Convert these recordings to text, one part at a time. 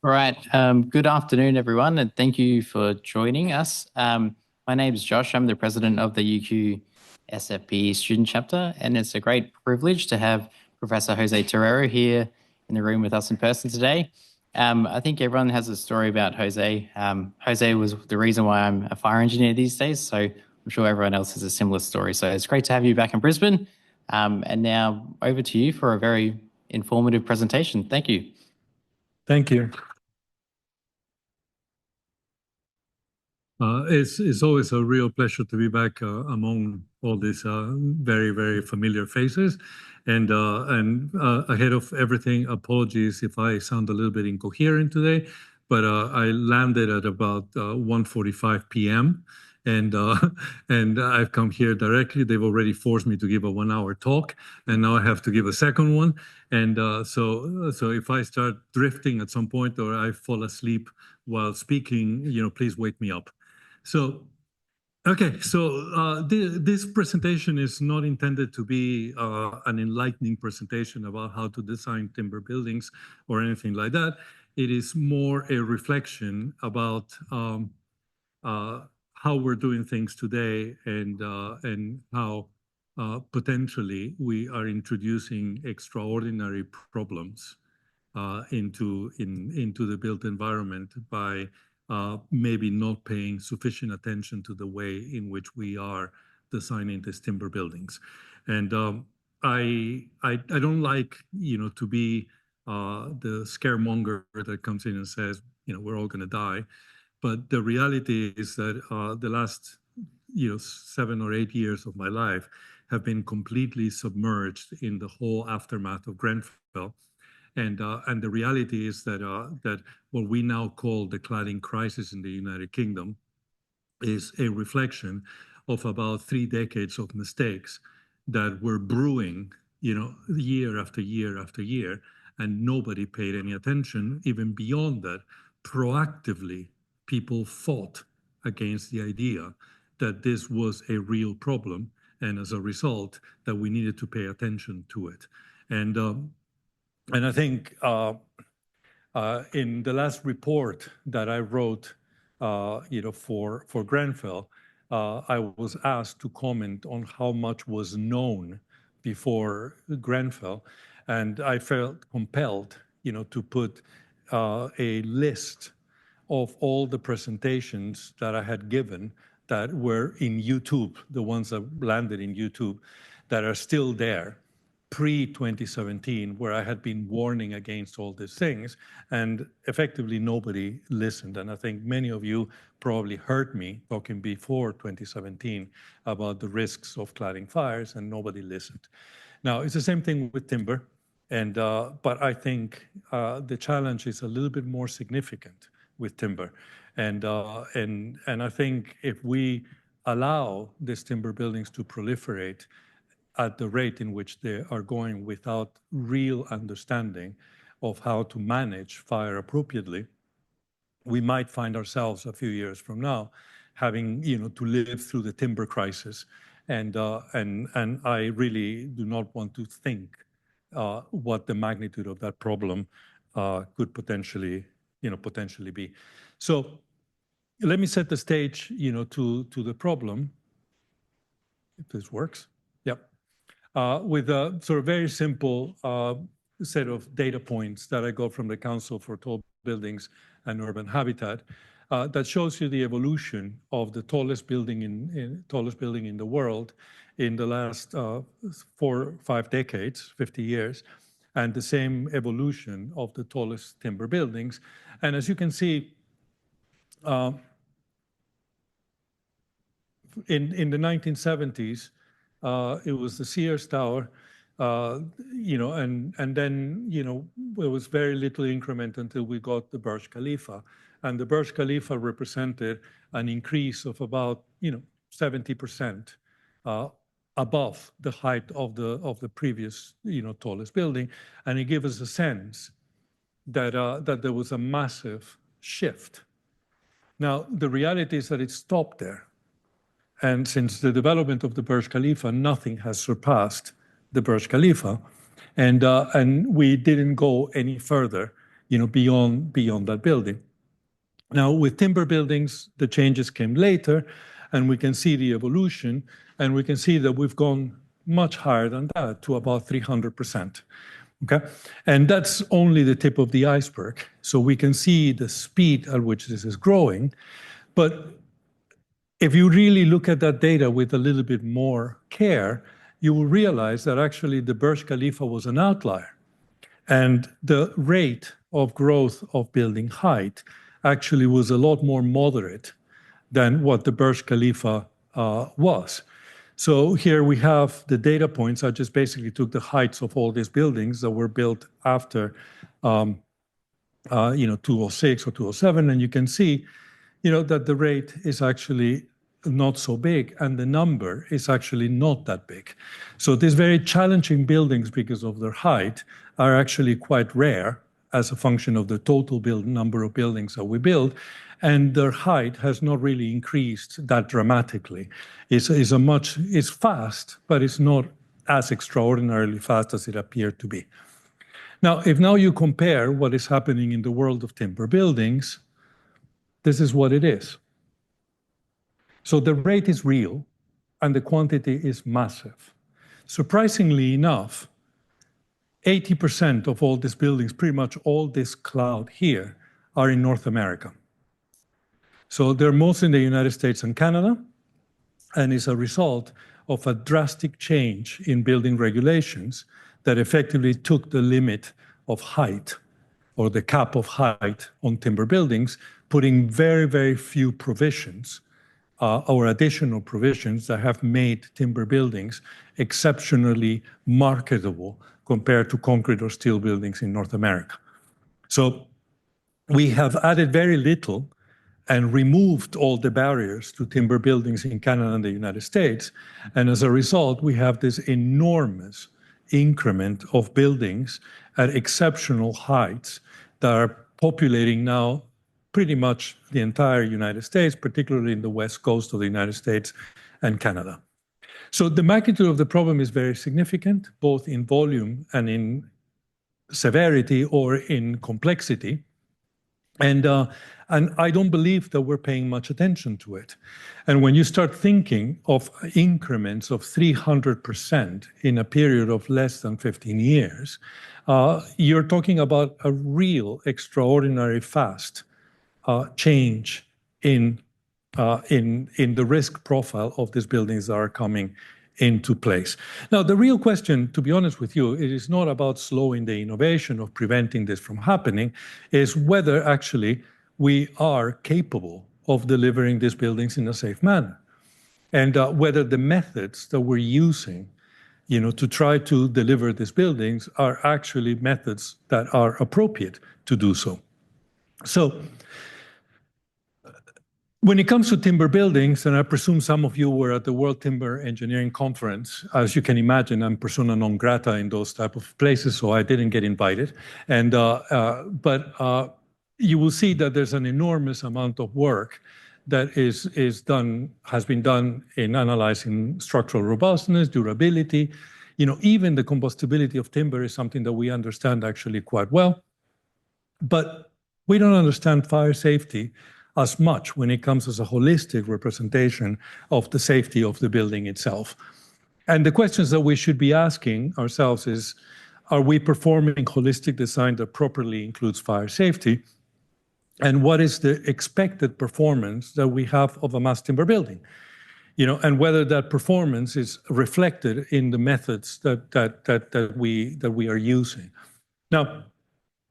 All right. Good afternoon, everyone, and thank you for joining us. My name is Josh. I'm the president of the UQ SFP student chapter, and it's a great privilege to have Professor Jose Torero here in the room with us in person today. I think everyone has a story about Jose. Jose was the reason why I'm a fire engineer these days, so I'm sure everyone else has a similar story. So it's great to have you back in Brisbane. And now over to you for a very informative presentation. Thank you. Thank you. It's always a real pleasure to be back among all these very familiar faces. And ahead of everything, apologies if I sound a little bit incoherent today, but I landed at about 1:45 p.m. and I've come here directly. They've already forced me to give a 1-hour talk, and now I have to give a second one. And so if I start drifting at some point or I fall asleep while speaking, please wake me up. So, okay, so this presentation is not intended to be an enlightening presentation about how to design timber buildings or anything like that. It is more a reflection about how we're doing things today and how potentially we are introducing extraordinary problems into the built environment by maybe not paying sufficient attention to the way in which we are designing these timber buildings. And I don't like, to be the scaremonger that comes in and says, we're all going to die. But the reality is that the last, 7 or 8 years of my life have been completely submerged in the whole aftermath of Grenfell. And the reality is that what we now call the cladding crisis in the United Kingdom is a reflection of about 3 decades of mistakes that were brewing, year after year after year, and nobody paid any attention. Even beyond that, proactively, people fought against the idea that this was a real problem, and as a result, that we needed to pay attention to it. And I think in the last report that I wrote, for Grenfell, I was asked to comment on how much was known before Grenfell, and I felt compelled, to put a list of all the presentations that I had given that were in YouTube, the ones that landed in YouTube, that are still there pre-2017, where I had been warning against all these things, and effectively nobody listened. And I think many of you probably heard me talking before 2017 about the risks of cladding fires, and nobody listened. Now, it's the same thing with timber, but I think the challenge is a little bit more significant with timber. And I think if we allow these timber buildings to proliferate at the rate in which they are going without real understanding of how to manage fire appropriately, we might find ourselves a few years from now having, to live through the timber crisis. And I really do not want to think what the magnitude of that problem could potentially be. So let me set the stage, to the problem, if this works. Yep. With a sort of very simple set of data points that I got from the Council for Tall Buildings and Urban Habitat that shows you the evolution of the tallest building in the world in the last 4 or 5 decades, 50 years, and the same evolution of the tallest timber buildings. And as you can see, in the 1970s, it was the Sears Tower, and then, there was very little increment until we got the Burj Khalifa. And the Burj Khalifa represented an increase of about, 70% above the height of the previous, tallest building. And it gave us a sense that there was a massive shift. Now, the reality is that it stopped there. And since the development of the Burj Khalifa, nothing has surpassed the Burj Khalifa. And we didn't go any further beyond that building. Now, with timber buildings, the changes came later, and we can see the evolution, and we can see that we've gone much higher than that to about 300%. Okay, and that's only the tip of the iceberg. So we can see the speed at which this is growing, but if you really look at that data with a little bit more care, you will realize that actually the Burj Khalifa was an outlier. And the rate of growth of building height actually was a lot more moderate than what the Burj Khalifa was. So here we have the data points. I just basically took the heights of all these buildings that were built after 206 or 207, and you can see that the rate is actually not so big, and the number is actually not that big. So these very challenging buildings, because of their height, are actually quite rare as a function of the total number of buildings that we build, and their height has not really increased that dramatically. It's fast, but it's not as extraordinarily fast as it appeared to be. Now, if you compare what is happening in the world of timber buildings, this is what it is. So the rate is real, and the quantity is massive. Surprisingly enough, 80% of all these buildings, pretty much all this cloud here, are in North America. So they're mostly in the United States and Canada, and is a result of a drastic change in building regulations that effectively took the limit of height, or the cap of height, on timber buildings, putting very, very few provisions or additional provisions that have made timber buildings exceptionally marketable compared to concrete or steel buildings in North America. So we have added very little and removed all the barriers to timber buildings in Canada and the United States. And as a result, we have this enormous increment of buildings at exceptional heights that are populating now pretty much the entire United States, particularly in the west coast of the United States and Canada. So the magnitude of the problem is very significant, both in volume and in severity or in complexity. And I don't believe that we're paying much attention to it. And when you start thinking of increments of 300% in a period of less than 15 years, you're talking about a real extraordinary fast change in the risk profile of these buildings that are coming into place. Now, the real question, to be honest with you, it is not about slowing the innovation of preventing this from happening, is whether actually we are capable of delivering these buildings in a safe manner, and whether the methods that we're using to try to deliver these buildings are actually methods that are appropriate to do so. So when it comes to timber buildings, and I presume some of you were at the World Timber Engineering Conference, as you can imagine, I'm persona non grata in those type of places, so I didn't get invited. And but you will see that there's an enormous amount of work that has been done in analyzing structural robustness, durability. Even the combustibility of timber is something that we understand actually quite well, but we don't understand fire safety as much when it comes as a holistic representation of the safety of the building itself. And the questions that we should be asking ourselves is, are we performing holistic design that properly includes fire safety? And what is the expected performance that we have of a mass timber building? And whether that performance is reflected in the methods that we are using. Now,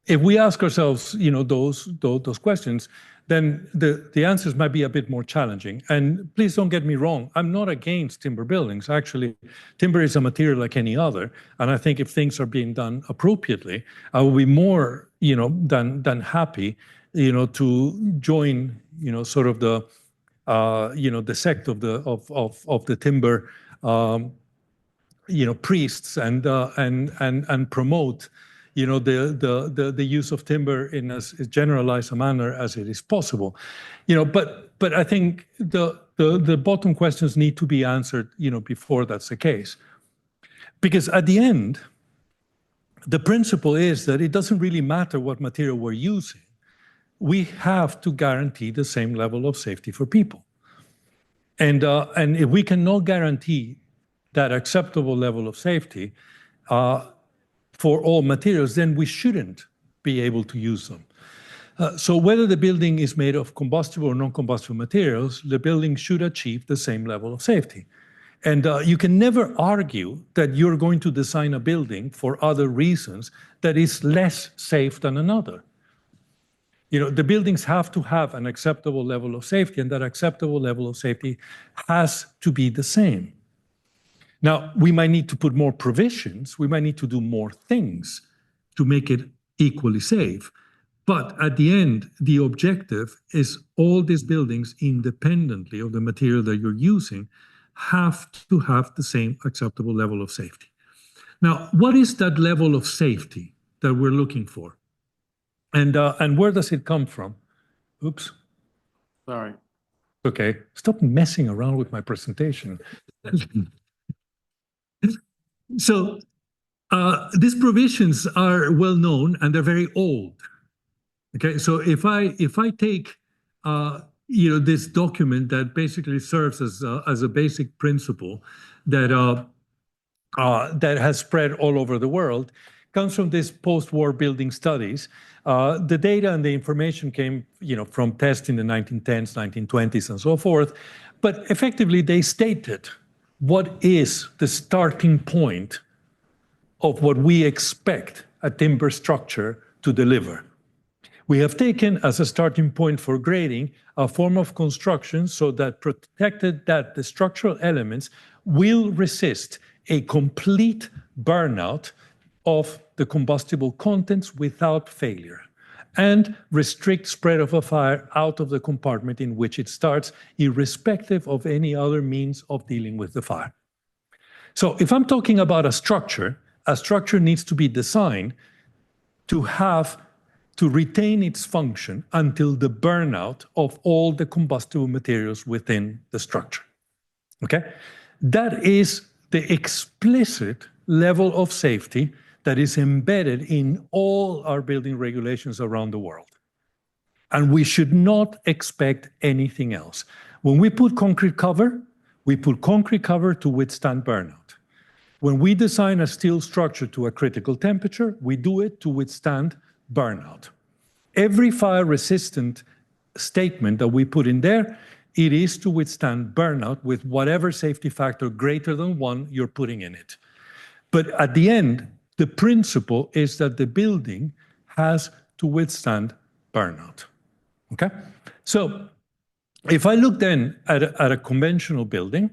if we ask ourselves, those questions, then the answers might be a bit more challenging. And please don't get me wrong, I'm not against timber buildings. Actually, timber is a material like any other, and I think if things are being done appropriately, I will be more, than happy, to join, sort of the, the sect of the timber, priests and promote the use of timber in as generalized a manner as it is possible, but I think the bottom questions need to be answered, before that's the case, because at the end, the principle is that it doesn't really matter what material we're using. We have to guarantee the same level of safety for people. And if we cannot guarantee that acceptable level of safety for all materials, then we shouldn't be able to use them. So whether the building is made of combustible or non-combustible materials, the building should achieve the same level of safety. And you can never argue that you're going to design a building for other reasons that is less safe than another. You know, the buildings have to have an acceptable level of safety, and that acceptable level of safety has to be the same. Now, we might need to put more provisions, we might need to do more things to make it equally safe. But at the end, the objective is all these buildings, independently of the material that you're using, have to have the same acceptable level of safety. Now, what is that level of safety that we're looking for? And where does it come from? Oops. Sorry. Okay, stop messing around with my presentation. So these provisions are well known and they're very old. Okay, so if I take this document that basically serves as a basic principle that that has spread all over the world, comes from this post-war building studies. The data and the information came, from tests in the 1910s, 1920s, and so forth. But effectively, they stated what is the starting point of what we expect a timber structure to deliver. We have taken as a starting point for grading a form of construction so that protected that the structural elements will resist a complete burnout of the combustible contents without failure, and restrict spread of a fire out of the compartment in which it starts, irrespective of any other means of dealing with the fire. So if I'm talking about a structure needs to be designed to retain its function until the burnout of all the combustible materials within the structure. Okay? That is the explicit level of safety that is embedded in all our building regulations around the world. And we should not expect anything else. When we put concrete cover, we put concrete cover to withstand burnout. When we design a steel structure to a critical temperature, we do it to withstand burnout. Every fire-resistant statement that we put in there, it is to withstand burnout with whatever safety factor greater than 1 you're putting in it. But at the end, the principle is that the building has to withstand burnout. Okay? So if I look then at a conventional building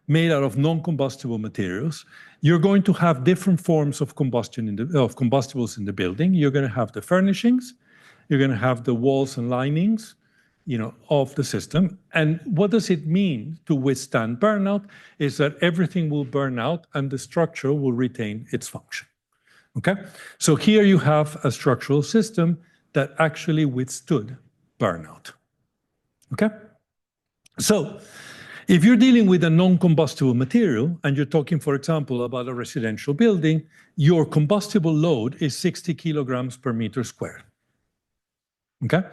made out of non-combustible materials, you're going to have different forms of combustibles in the building. You're going to have the furnishings, you're going to have the walls and linings, of the system. And what does it mean to withstand burnout? Is that everything will burn out and the structure will retain its function. Okay? So here you have a structural system that actually withstood burnout. Okay? So if you're dealing with a non-combustible material and you're talking, for example, about a residential building, your combustible load is 60 kilograms per meter squared. Okay?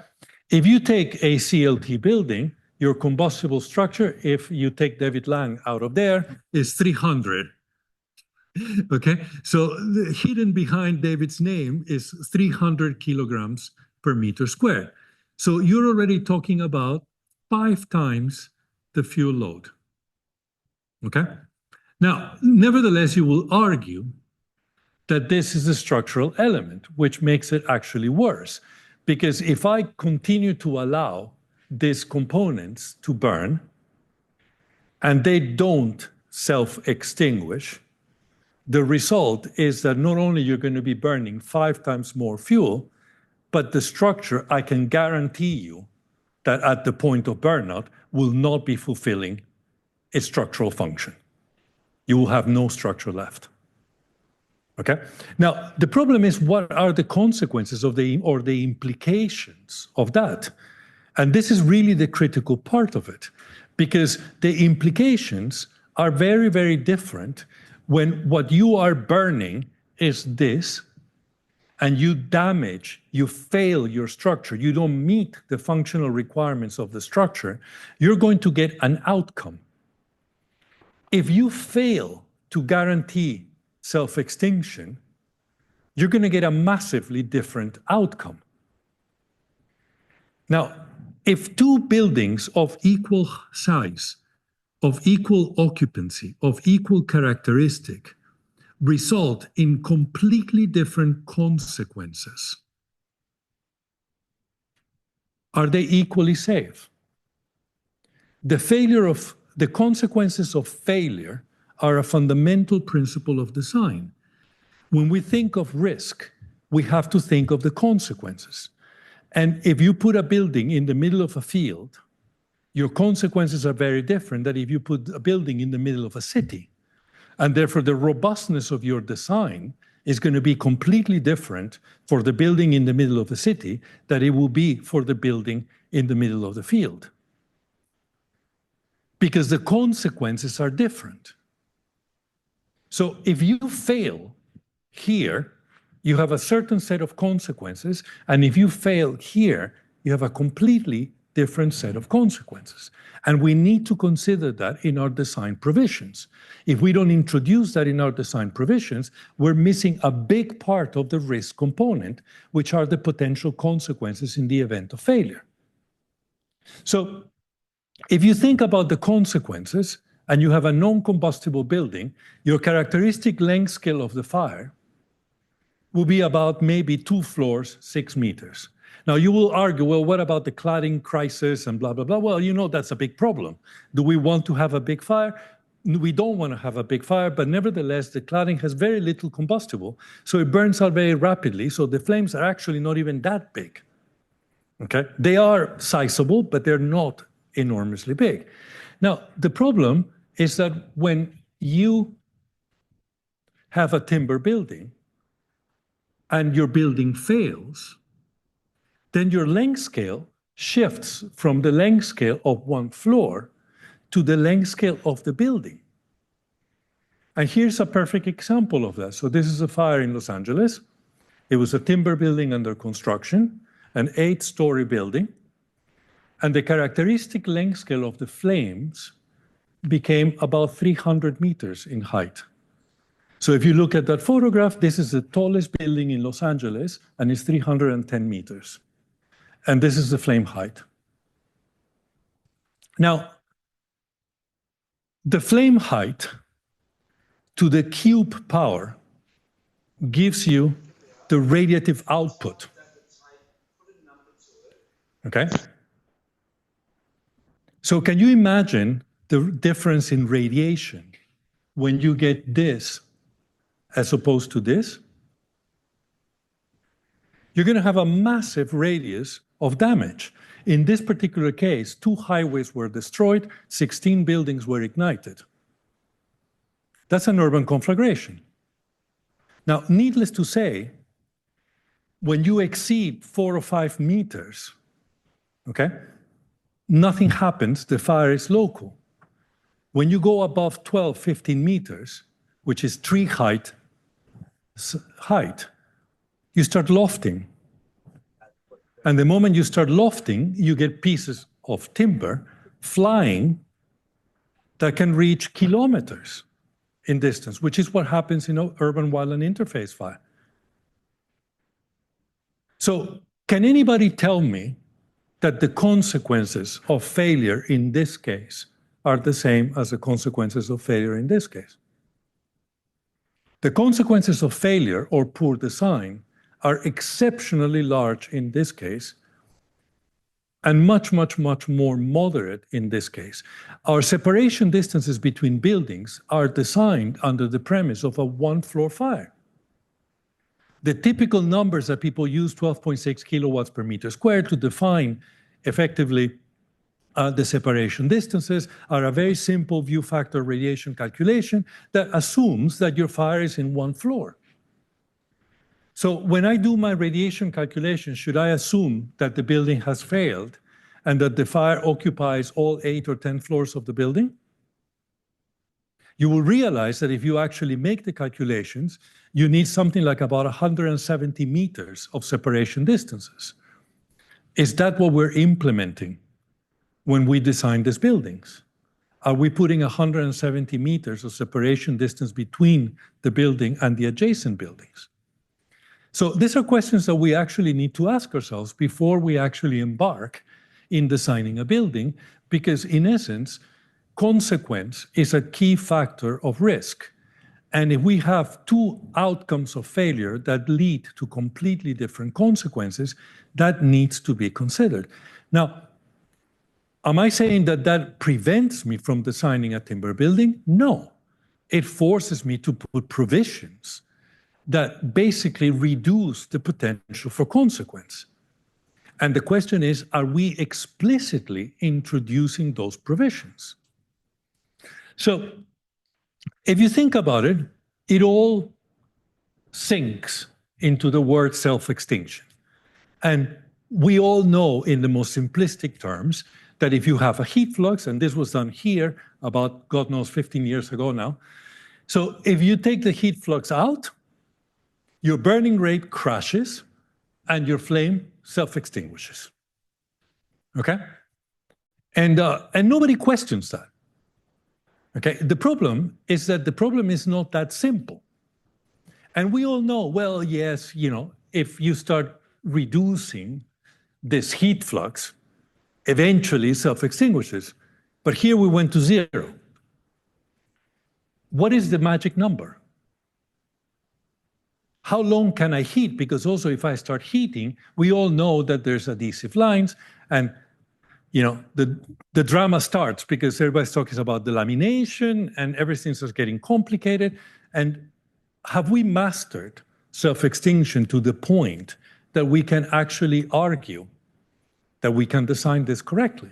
If you take a CLT building, your combustible structure, if you take David Lang out of there, is 300. Okay? So hidden behind David's name is 300 kilograms per meter squared. So you're already talking about 5 times the fuel load. Okay? Now, nevertheless, you will argue that this is a structural element, which makes it actually worse. Because if I continue to allow these components to burn, and they don't self-extinguish, the result is that not only you're going to be burning 5 times more fuel, but the structure, I can guarantee you that at the point of burnout, will not be fulfilling its structural function. You will have no structure left. Okay? Now, the problem is, what are the consequences of the implications of that? And this is really the critical part of it, because the implications are very, very different when what you are burning is this, and you damage, you fail your structure, you don't meet the functional requirements of the structure, you're going to get an outcome. If you fail to guarantee self-extinction, you're going to get a massively different outcome. Now, if two buildings of equal size, of equal occupancy, of equal characteristic, result in completely different consequences, are they equally safe? The consequences of failure are a fundamental principle of design. When we think of risk, we have to think of the consequences. And if you put a building in the middle of a field, your consequences are very different than if you put a building in the middle of a city. And therefore, the robustness of your design is going to be completely different for the building in the middle of the city than it will be for the building in the middle of the field. Because the consequences are different. So if you fail here, you have a certain set of consequences, and if you fail here, you have a completely different set of consequences. And we need to consider that in our design provisions. If we don't introduce that in our design provisions, we're missing a big part of the risk component, which are the potential consequences in the event of failure. So if you think about the consequences and you have a non-combustible building, your characteristic length scale of the fire will be about maybe 2 floors, 6 meters. Now, you will argue, well, what about the cladding crisis and blah, blah, blah? Well, you know that's a big problem. Do we want to have a big fire? We don't want to have a big fire, but nevertheless, the cladding has very little combustible, so it burns out very rapidly, so the flames are actually not even that big. Okay? They are sizable, but they're not enormously big. Now, the problem is that when you have a timber building and your building fails, then your length scale shifts from the length scale of one floor to the length scale of the building. And here's a perfect example of that. So this is a fire in Los Angeles. It was a timber building under construction, an 8-story building. And the characteristic length scale of the flames became about 300 meters in height. So if you look at that photograph, this is the tallest building in Los Angeles, and it's 310 meters. And this is the flame height. Now, the flame height to the cube power gives you the radiative output. Okay? So can you imagine the difference in radiation when you get this as opposed to this? You're going to have a massive radius of damage. In this particular case, 2 highways were destroyed, 16 buildings were ignited. That's an urban conflagration. Now, needless to say, when you exceed 4 or 5 meters, okay, nothing happens, the fire is local. When you go above 12, 15 meters, which is tree height, you start lofting. And the moment you start lofting, you get pieces of timber flying that can reach kilometers in distance, which is what happens in urban wildland interface fire. So can anybody tell me that the consequences of failure in this case are the same as the consequences of failure in this case? The consequences of failure or poor design are exceptionally large in this case and much, much, much more moderate in this case. Our separation distances between buildings are designed under the premise of a 1-floor fire. The typical numbers that people use, 12.6 kilowatts per meter squared, to define effectively the separation distances, are a very simple view factor radiation calculation that assumes that your fire is in 1 floor. So when I do my radiation calculation, should I assume that the building has failed and that the fire occupies all 8 or 10 floors of the building? You will realize that if you actually make the calculations, you need something like about 170 meters of separation distances. Is that what we're implementing when we design these buildings? Are we putting 170 meters of separation distance between the building and the adjacent buildings? So these are questions that we actually need to ask ourselves before we actually embark in designing a building, because in essence, consequence is a key factor of risk. And if we have two outcomes of failure that lead to completely different consequences, that needs to be considered. Now, am I saying that that prevents me from designing a timber building? No. It forces me to put provisions that basically reduce the potential for consequence. And the question is, are we explicitly introducing those provisions? So if you think about it, it all sinks into the word self-extinction. And we all know in the most simplistic terms that if you have a heat flux, and this was done here about, God knows, 15 years ago now. So if you take the heat flux out, your burning rate crashes and your flame self-extinguishes. Okay? And nobody questions that. Okay? The problem is that the problem is not that simple. And we all know, well, yes, if you start reducing this heat flux, eventually self-extinguishes. But here we went to 0. What is the magic number? How long can I heat? Because also if I start heating, we all know that there's adhesive lines, and the drama starts because everybody's talking about the lamination and everything starts getting complicated. And have we mastered self-extinction to the point that we can actually argue that we can design this correctly?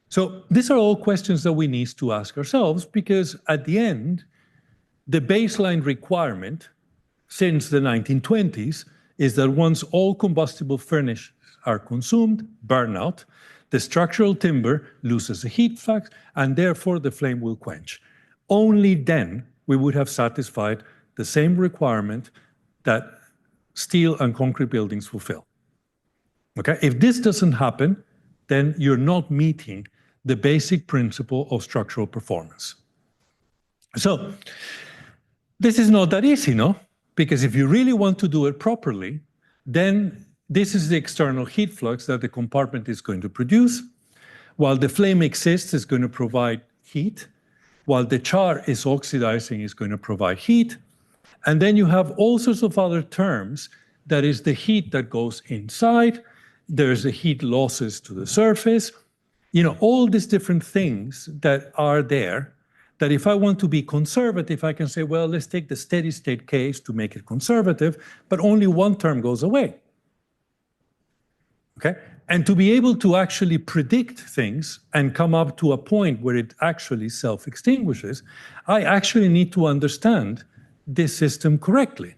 So these are all questions that we need to ask ourselves, because at the end, the baseline requirement since the 1920s is that once all combustible furnaces are consumed, burnout, the structural timber loses the heat flux, and therefore the flame will quench. Only then we would have satisfied the same requirement that steel and concrete buildings fulfill. Okay? If this doesn't happen, then you're not meeting the basic principle of structural performance. So this is not that easy, no? Because if you really want to do it properly, then this is the external heat flux that the compartment is going to produce. While the flame exists, it's going to provide heat. While the char is oxidizing, it's going to provide heat. And then you have all sorts of other terms. That is the heat that goes inside. There's the heat losses to the surface. All these different things that are there, that if I want to be conservative, I can say, well, let's take the steady state case to make it conservative, but only one term goes away. Okay? And to be able to actually predict things and come up to a point where it actually self-extinguishes, I actually need to understand this system correctly.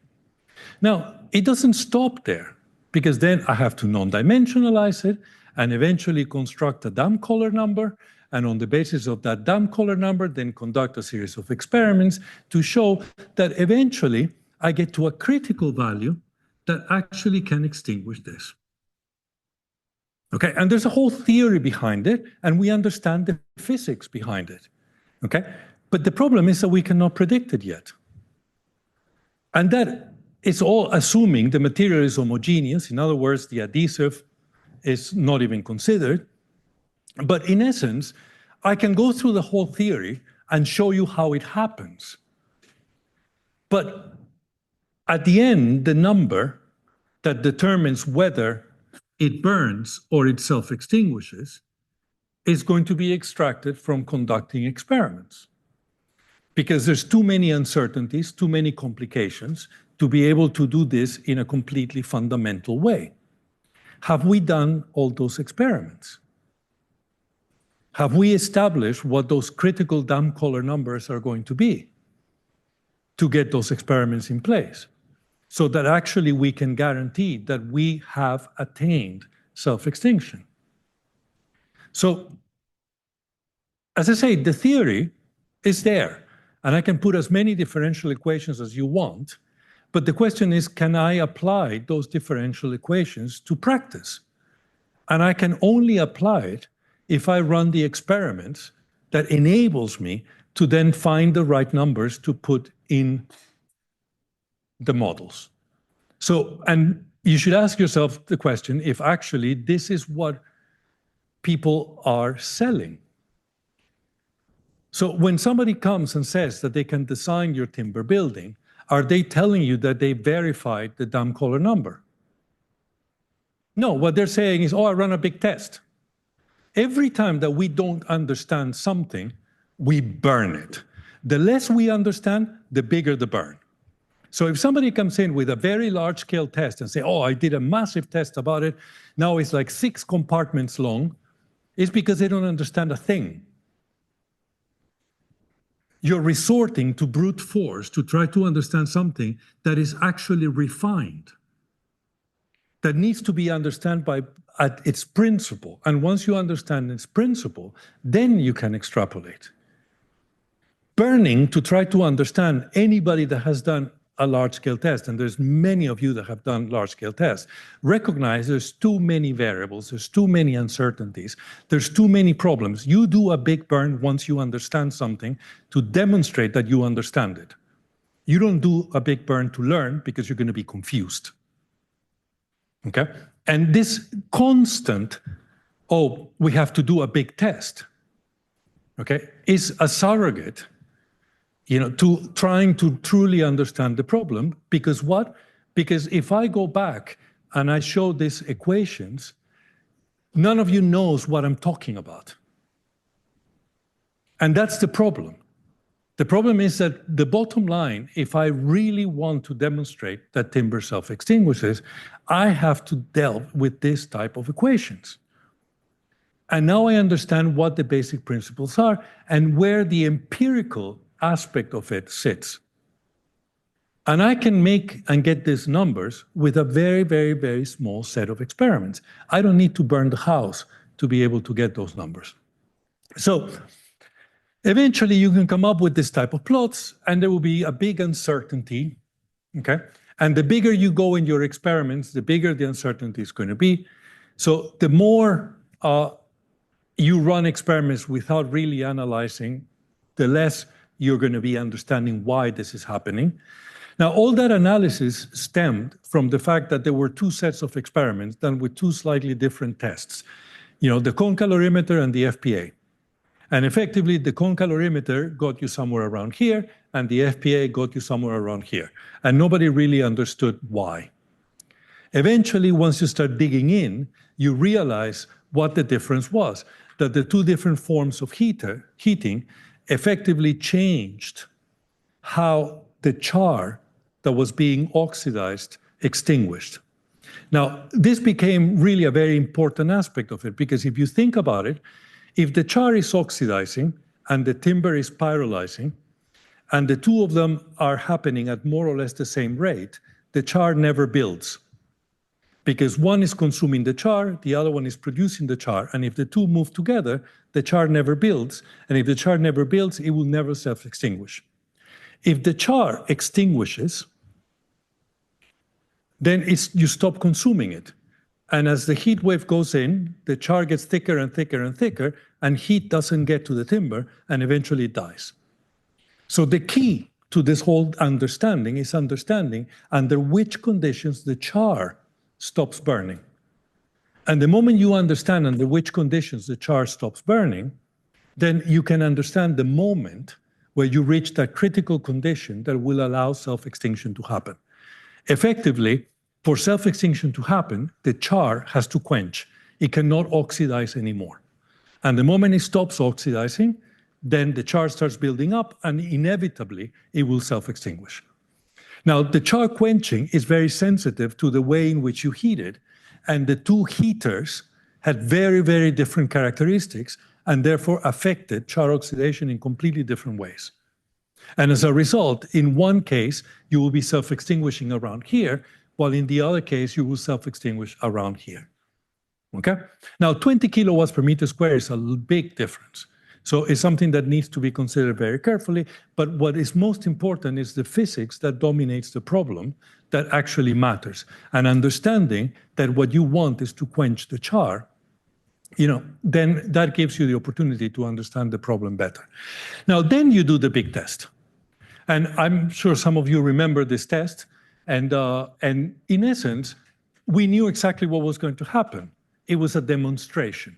Now, it doesn't stop there, because then I have to non-dimensionalize it and eventually construct a dam color number, and on the basis of that dam color number, then conduct a series of experiments to show that eventually I get to a critical value that actually can extinguish this. Okay, and there's a whole theory behind it, and we understand the physics behind it. Okay, but the problem is that we cannot predict it yet. And that is all assuming the material is homogeneous. In other words, the adhesive is not even considered. But in essence, I can go through the whole theory and show you how it happens. But at the end, the number that determines whether it burns or it self-extinguishes is going to be extracted from conducting experiments. Because there's too many uncertainties, too many complications to be able to do this in a completely fundamental way. Have we done all those experiments? Have we established what those critical dam color numbers are going to be to get those experiments in place, so that actually we can guarantee that we have attained self-extinction? So, as I say, the theory is there. and I can put as many differential equations as you want, but the question is, can I apply those differential equations to practice? And I can only apply it if I run the experiments that enables me to then find the right numbers to put in the models. So, and you should ask yourself the question if actually this is what people are selling. So when somebody comes and says that they can design your timber building, are they telling you that they verified the dam collar number? No, what they're saying is, oh, I run a big test. Every time that we don't understand something, we burn it. The less we understand, the bigger the burn. So if somebody comes in with a very large-scale test and say, oh, I did a massive test about it, now it's like 6 compartments long, it's because they don't understand a thing. You're resorting to brute force to try to understand something that is actually refined, that needs to be understood at its principle. And once you understand its principle, then you can extrapolate. Burning to try to understand anybody that has done a large-scale test, and there's many of you that have done large-scale tests, recognize there's too many variables, there's too many uncertainties, there's too many problems. You do a big burn once you understand something to demonstrate that you understand it. You don't do a big burn to learn because you're going to be confused. Okay? And this constant, oh, we have to do a big test, okay, is a surrogate, to trying to truly understand the problem. Because what? Because if I go back and I show these equations, none of you knows what I'm talking about. And that's the problem. The problem is that the bottom line, if I really want to demonstrate that timber self-extinguishes, I have to delve with this type of equations. And now I understand what the basic principles are and where the empirical aspect of it sits. And I can make and get these numbers with a very, very, very small set of experiments. I don't need to burn the house to be able to get those numbers. So eventually you can come up with this type of plots, and there will be a big uncertainty, okay? And the bigger you go in your experiments, the bigger the uncertainty is going to be. So the more you run experiments without really analyzing, the less you're going to be understanding why this is happening. Now, all that analysis stemmed from the fact that there were 2 sets of experiments done with 2 slightly different tests, the cone calorimeter and the FPA. And effectively, the cone calorimeter got you somewhere around here, and the FPA got you somewhere around here. And nobody really understood why. Eventually, once you start digging in, you realize what the difference was, that the 2 different forms of heating effectively changed how the char that was being oxidized extinguished. Now, this became really a very important aspect of it, because if you think about it, if the char is oxidizing and the timber is pyrolyzing, and the 2 of them are happening at more or less the same rate, the char never builds. Because one is consuming the char, the other one is producing the char, and if the 2 move together, the char never builds, and if the char never builds, it will never self-extinguish. If the char extinguishes, then you stop consuming it. And as the heat wave goes in, the char gets thicker and thicker and thicker, and heat doesn't get to the timber, and eventually it dies. So the key to this whole understanding is understanding under which conditions the char stops burning. And the moment you understand under which conditions the char stops burning, then you can understand the moment where you reach that critical condition that will allow self-extinction to happen. Effectively, for self-extinction to happen, the char has to quench. It cannot oxidize anymore. And the moment it stops oxidizing, then the char starts building up, and inevitably it will self-extinguish. Now, the char quenching is very sensitive to the way in which you heat it, and the 2 heaters had very, very different characteristics and therefore affected char oxidation in completely different ways. And as a result, in one case, you will be self-extinguishing around here, while in the other case, you will self-extinguish around here. Okay? Now, 20 kilowatts per meter square is a big difference. So it's something that needs to be considered very carefully. But what is most important is the physics that dominates the problem that actually matters. And understanding that what you want is to quench the char, then that gives you the opportunity to understand the problem better. Now, then you do the big test. And I'm sure some of you remember this test. And in essence, we knew exactly what was going to happen. It was a demonstration.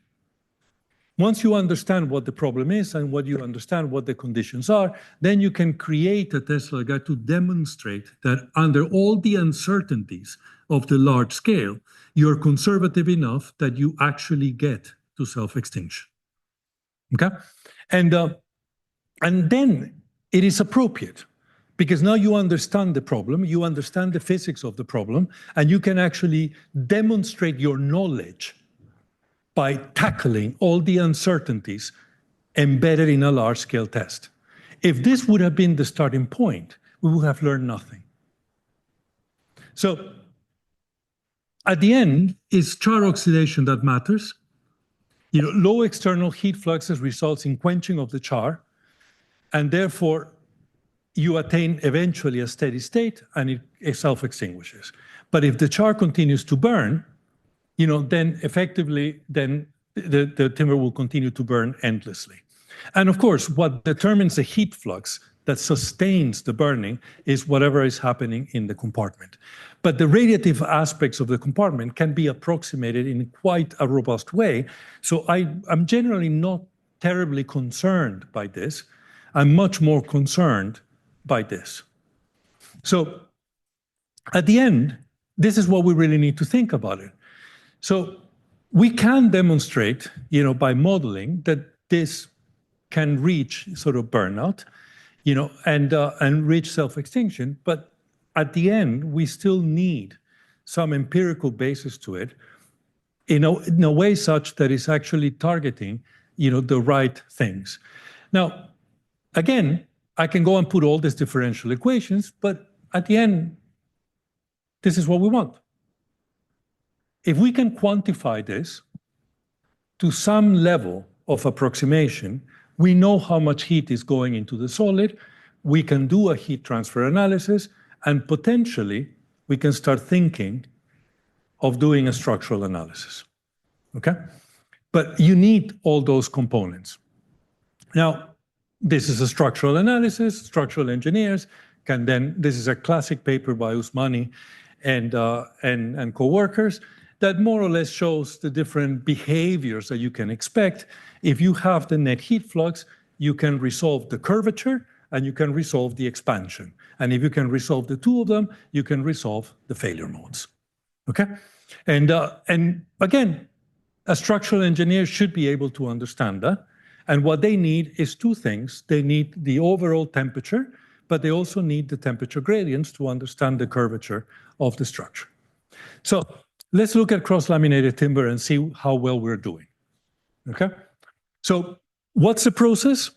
Once you understand what the problem is and what you understand what the conditions are, then you can create a test like that to demonstrate that under all the uncertainties of the large scale, you're conservative enough that you actually get to self-extinction. Okay? And then it is appropriate because now you understand the problem, you understand the physics of the problem, and you can actually demonstrate your knowledge by tackling all the uncertainties embedded in a large-scale test. If this would have been the starting point, we would have learned nothing. So at the end, it's char oxidation that matters. Low external heat fluxes results in quenching of the char, and therefore you attain eventually a steady state and it self-extinguishes. But if the char continues to burn, then effectively, the timber will continue to burn endlessly. And of course, what determines the heat flux that sustains the burning is whatever is happening in the compartment. But the radiative aspects of the compartment can be approximated in quite a robust way. So I'm generally not terribly concerned by this. I'm much more concerned by this. So at the end, this is what we really need to think about it. So we can demonstrate, by modeling that this can reach sort of burnout, and reach self-extinction. But at the end, we still need some empirical basis to it in a way such that it's actually targeting, the right things. Now, again, I can go and put all these differential equations, but at the end, this is what we want. If we can quantify this to some level of approximation, we know how much heat is going into the solid, we can do a heat transfer analysis, and potentially we can start thinking of doing a structural analysis, okay? But you need all those components. Now, this is a structural analysis. Structural engineers can then, this is a classic paper by Usmani and co-workers, that more or less shows the different behaviors that you can expect. If you have the net heat flux, you can resolve the curvature and you can resolve the expansion. And if you can resolve the two of them, you can resolve the failure modes. Okay? And again, a structural engineer should be able to understand that. And what they need is two things. They need the overall temperature, but they also need the temperature gradients to understand the curvature of the structure. So let's look at cross-laminated timber and see how well we're doing, okay? So what's the process?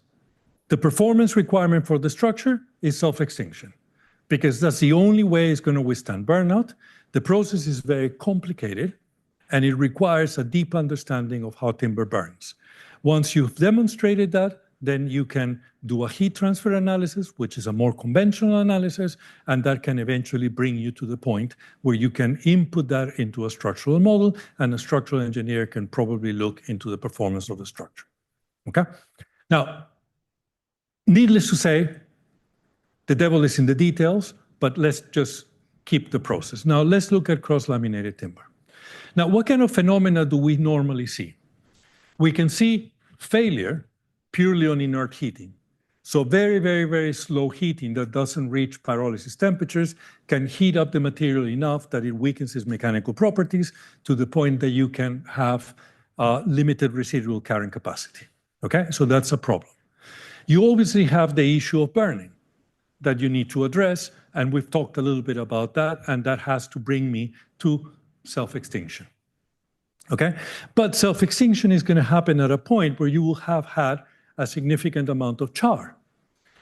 The performance requirement for the structure is self-extinction, because that's the only way it's going to withstand burnout. The process is very complicated, and it requires a deep understanding of how timber burns. Once you've demonstrated that, then you can do a heat transfer analysis, which is a more conventional analysis, and that can eventually bring you to the point where you can input that into a structural model, and a structural engineer can probably look into the performance of the structure. Okay? Now, needless to say, the devil is in the details, but let's just keep the process. Now, let's look at cross-laminated timber. Now, what kind of phenomena do we normally see? We can see failure purely on inert heating. So very, very, very slow heating that doesn't reach pyrolysis temperatures can heat up the material enough that it weakens its mechanical properties to the point that you can have limited residual carrying capacity. Okay, so that's a problem. You obviously have the issue of burning that you need to address, and we've talked a little bit about that, and that has to bring me to self-extinction. Okay, but self-extinction is going to happen at a point where you will have had a significant amount of char.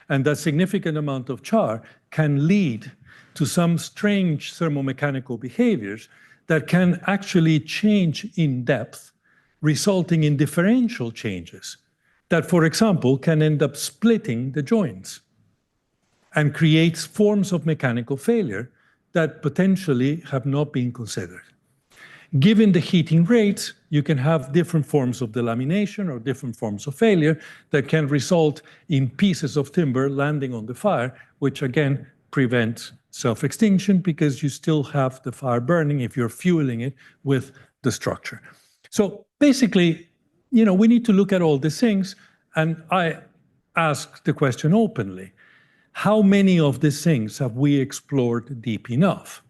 And that significant amount of char can lead to some strange thermomechanical behaviors that can actually change in depth, resulting in differential changes that, for example, can end up splitting the joints and creates forms of mechanical failure that potentially have not been considered. Given the heating rates, you can have different forms of delamination or different forms of failure that can result in pieces of timber landing on the fire, which again prevents self-extinction because you still have the fire burning if you're fueling it with the structure. So basically, we need to look at all these things, and I ask the question openly. How many of these things have we explored deep enough?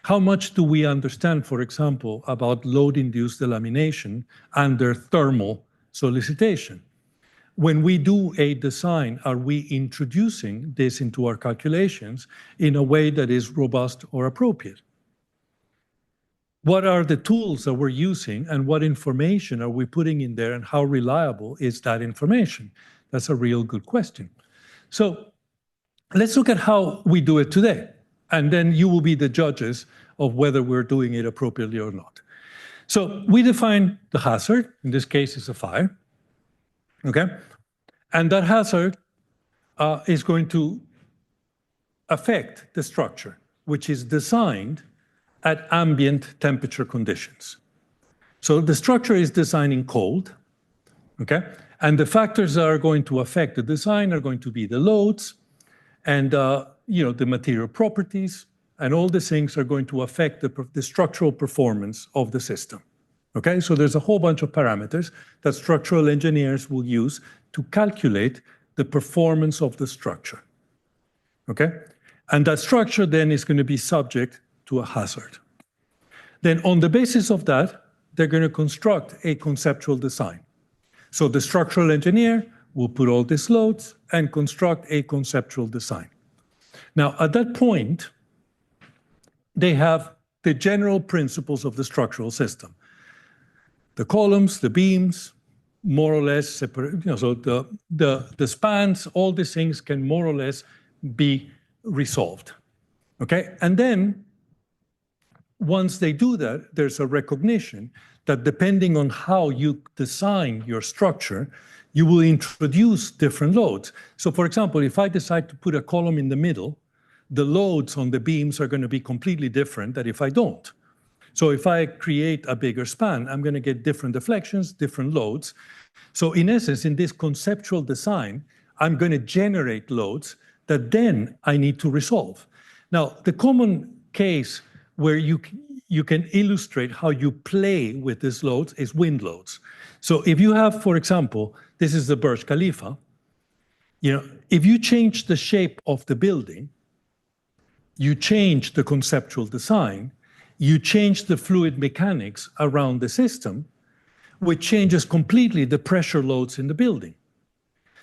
How much do we understand, for example, about load-induced delamination under thermal solicitation? When we do a design, are we introducing this into our calculations in a way that is robust or appropriate? What are the tools that we're using, and what information are we putting in there, and how reliable is that information? That's a real good question. So let's look at how we do it today, and then you will be the judges of whether we're doing it appropriately or not. So we define the hazard, in this case it's a fire, okay? And that hazard is going to affect the structure, which is designed at ambient temperature conditions. So the structure is designed in cold, okay? And the factors that are going to affect the design are going to be the loads and the material properties, and all these things are going to affect the structural performance of the system. Okay, so there's a whole bunch of parameters that structural engineers will use to calculate the performance of the structure. Okay, and that structure then is going to be subject to a hazard. Then on the basis of that, they're going to construct a conceptual design. So the structural engineer will put all these loads and construct a conceptual design. Now, at that point, they have the general principles of the structural system. The columns, the beams, more or less separate, so the spans, all these things can more or less be resolved. Okay, and then once they do that, there's a recognition that depending on how you design your structure, you will introduce different loads. So for example, if I decide to put a column in the middle, the loads on the beams are going to be completely different than if I don't. So if I create a bigger span, I'm going to get different deflections, different loads. So in essence, in this conceptual design, I'm going to generate loads that then I need to resolve. Now, the common case where you can illustrate how you play with these loads is wind loads. So if you have, for example, this is the Burj Khalifa, if you change the shape of the building, you change the conceptual design, you change the fluid mechanics around the system, which changes completely the pressure loads in the building.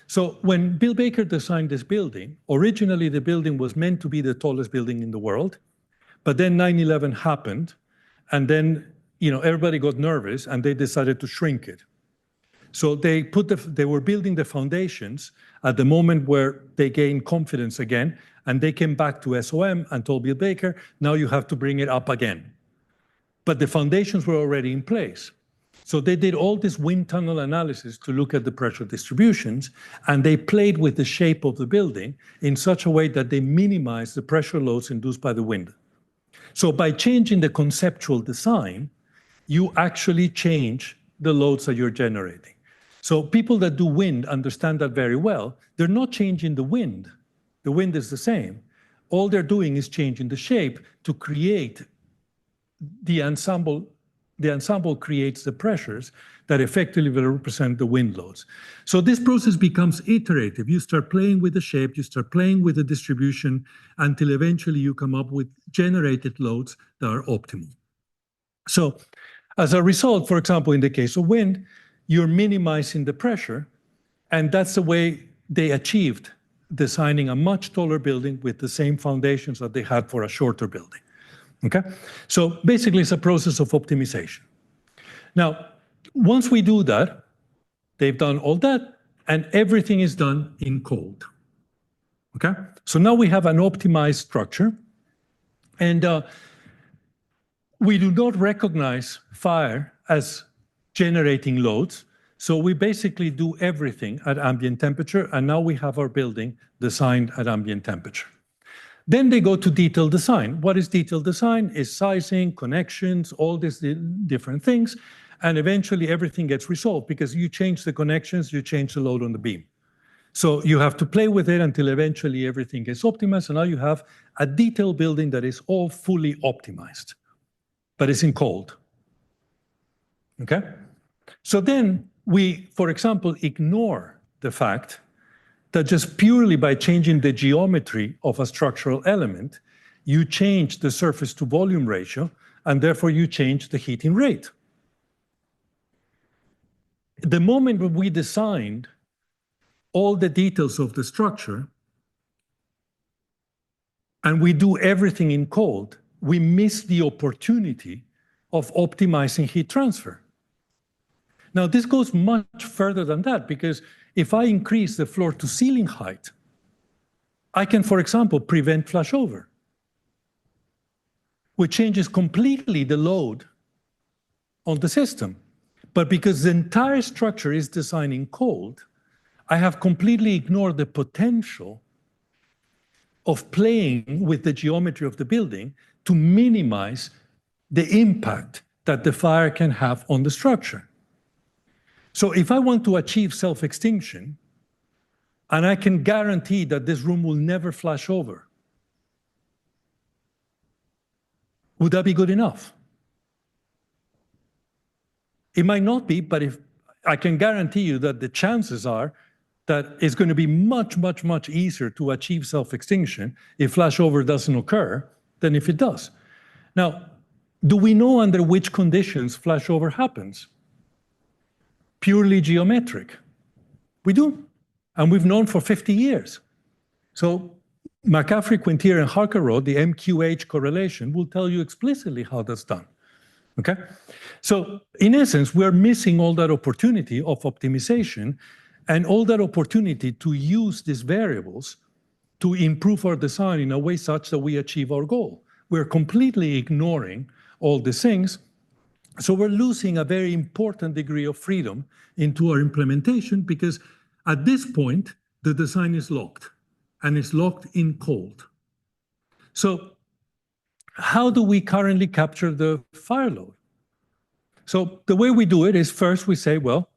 So when Bill Baker designed this building, originally the building was meant to be the tallest building in the world, but then 9/11 happened, and then everybody got nervous and they decided to shrink it. So they were building the foundations at the moment where they gained confidence again, and they came back to SOM and told Bill Baker, now you have to bring it up again. But the foundations were already in place. So they did all this wind tunnel analysis to look at the pressure distributions, and they played with the shape of the building in such a way that they minimized the pressure loads induced by the wind. So by changing the conceptual design, you actually change the loads that you're generating. So people that do wind understand that very well. They're not changing the wind. The wind is the same. All they're doing is changing the shape to create the ensemble. The ensemble creates the pressures that effectively will represent the wind loads. So this process becomes iterative. You start playing with the shape, you start playing with the distribution until eventually you come up with generated loads that are optimal. So as a result, for example, in the case of wind, you're minimizing the pressure, and that's the way they achieved designing a much taller building with the same foundations that they had for a shorter building. Okay? So basically, it's a process of optimization. Now, once we do that, they've done all that, and everything is done in cold. Okay? So now we have an optimized structure, and we do not recognize fire as generating loads So we basically do everything at ambient temperature, and now we have our building designed at ambient temperature. Then they go to detailed design. What is detailed design? Is sizing, connections, all these different things, and eventually everything gets resolved because you change the connections, you change the load on the beam. So you have to play with it until eventually everything gets optimized, and now you have a detailed building that is all fully optimized, but it's in cold. Okay? So then we, for example, ignore the fact that just purely by changing the geometry of a structural element, you change the surface to volume ratio, and therefore you change the heating rate. The moment when we designed all the details of the structure, and we do everything in cold, we miss the opportunity of optimizing heat transfer. Now, this goes much further than that, because if I increase the floor to ceiling height, I can, for example, prevent flashover, which changes completely the load on the system. But because the entire structure is designed in cold, I have completely ignored the potential of playing with the geometry of the building to minimize the impact that the fire can have on the structure. So if I want to achieve self-extinction, and I can guarantee that this room will never flash over, would that be good enough? It might not be, but if I can guarantee you that the chances are that it's going to be much, much, much easier to achieve self-extinction if flashover doesn't occur than if it does. Now, do we know under which conditions flashover happens? Purely geometric. We do, and we've known for 50 years. So McCaffrey, Quintier, and Harker wrote the MQH correlation will tell you explicitly how that's done. Okay? So in essence, we're missing all that opportunity of optimization and all that opportunity to use these variables to improve our design in a way such that we achieve our goal. We're completely ignoring all these things. So we're losing a very important degree of freedom into our implementation, because at this point, the design is locked, and it's locked in cold. So how do we currently capture the fire load? So the way we do it is, first we say, well,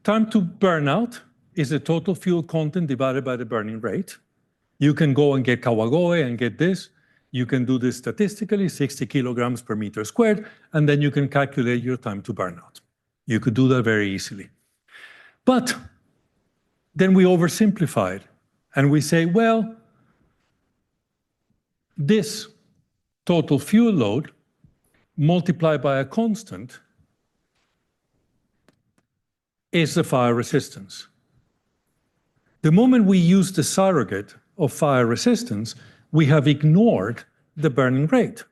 time to burnout is the total fuel content divided by the burning rate. You can go and get Kawagoe and get this. You can do this statistically, 60 kilograms per meter squared, and then you can calculate your time to burnout. You could do that very easily. But then we oversimplify it, and we say, well, this total fuel load multiplied by a constant is the fire resistance. The moment we use the surrogate of fire resistance, we have ignored the burning rate.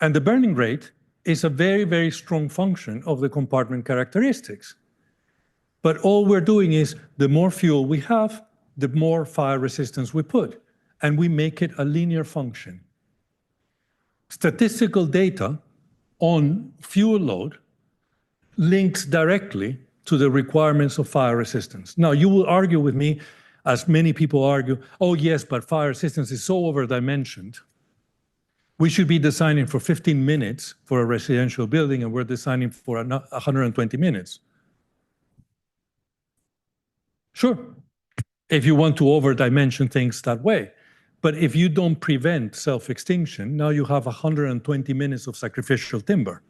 And the burning rate is a very, very strong function of the compartment characteristics. But all we're doing is the more fuel we have, the more fire resistance we put, and we make it a linear function. Statistical data on fuel load links directly to the requirements of fire resistance. Now, you will argue with me, as many people argue, oh yes, but fire resistance is so overdimensioned. We should be designing for 15 minutes for a residential building, and we're designing for 120 minutes. Sure, if you want to overdimension things that way. But if you don't prevent self-extinction, now you have 120 minutes of sacrificial timber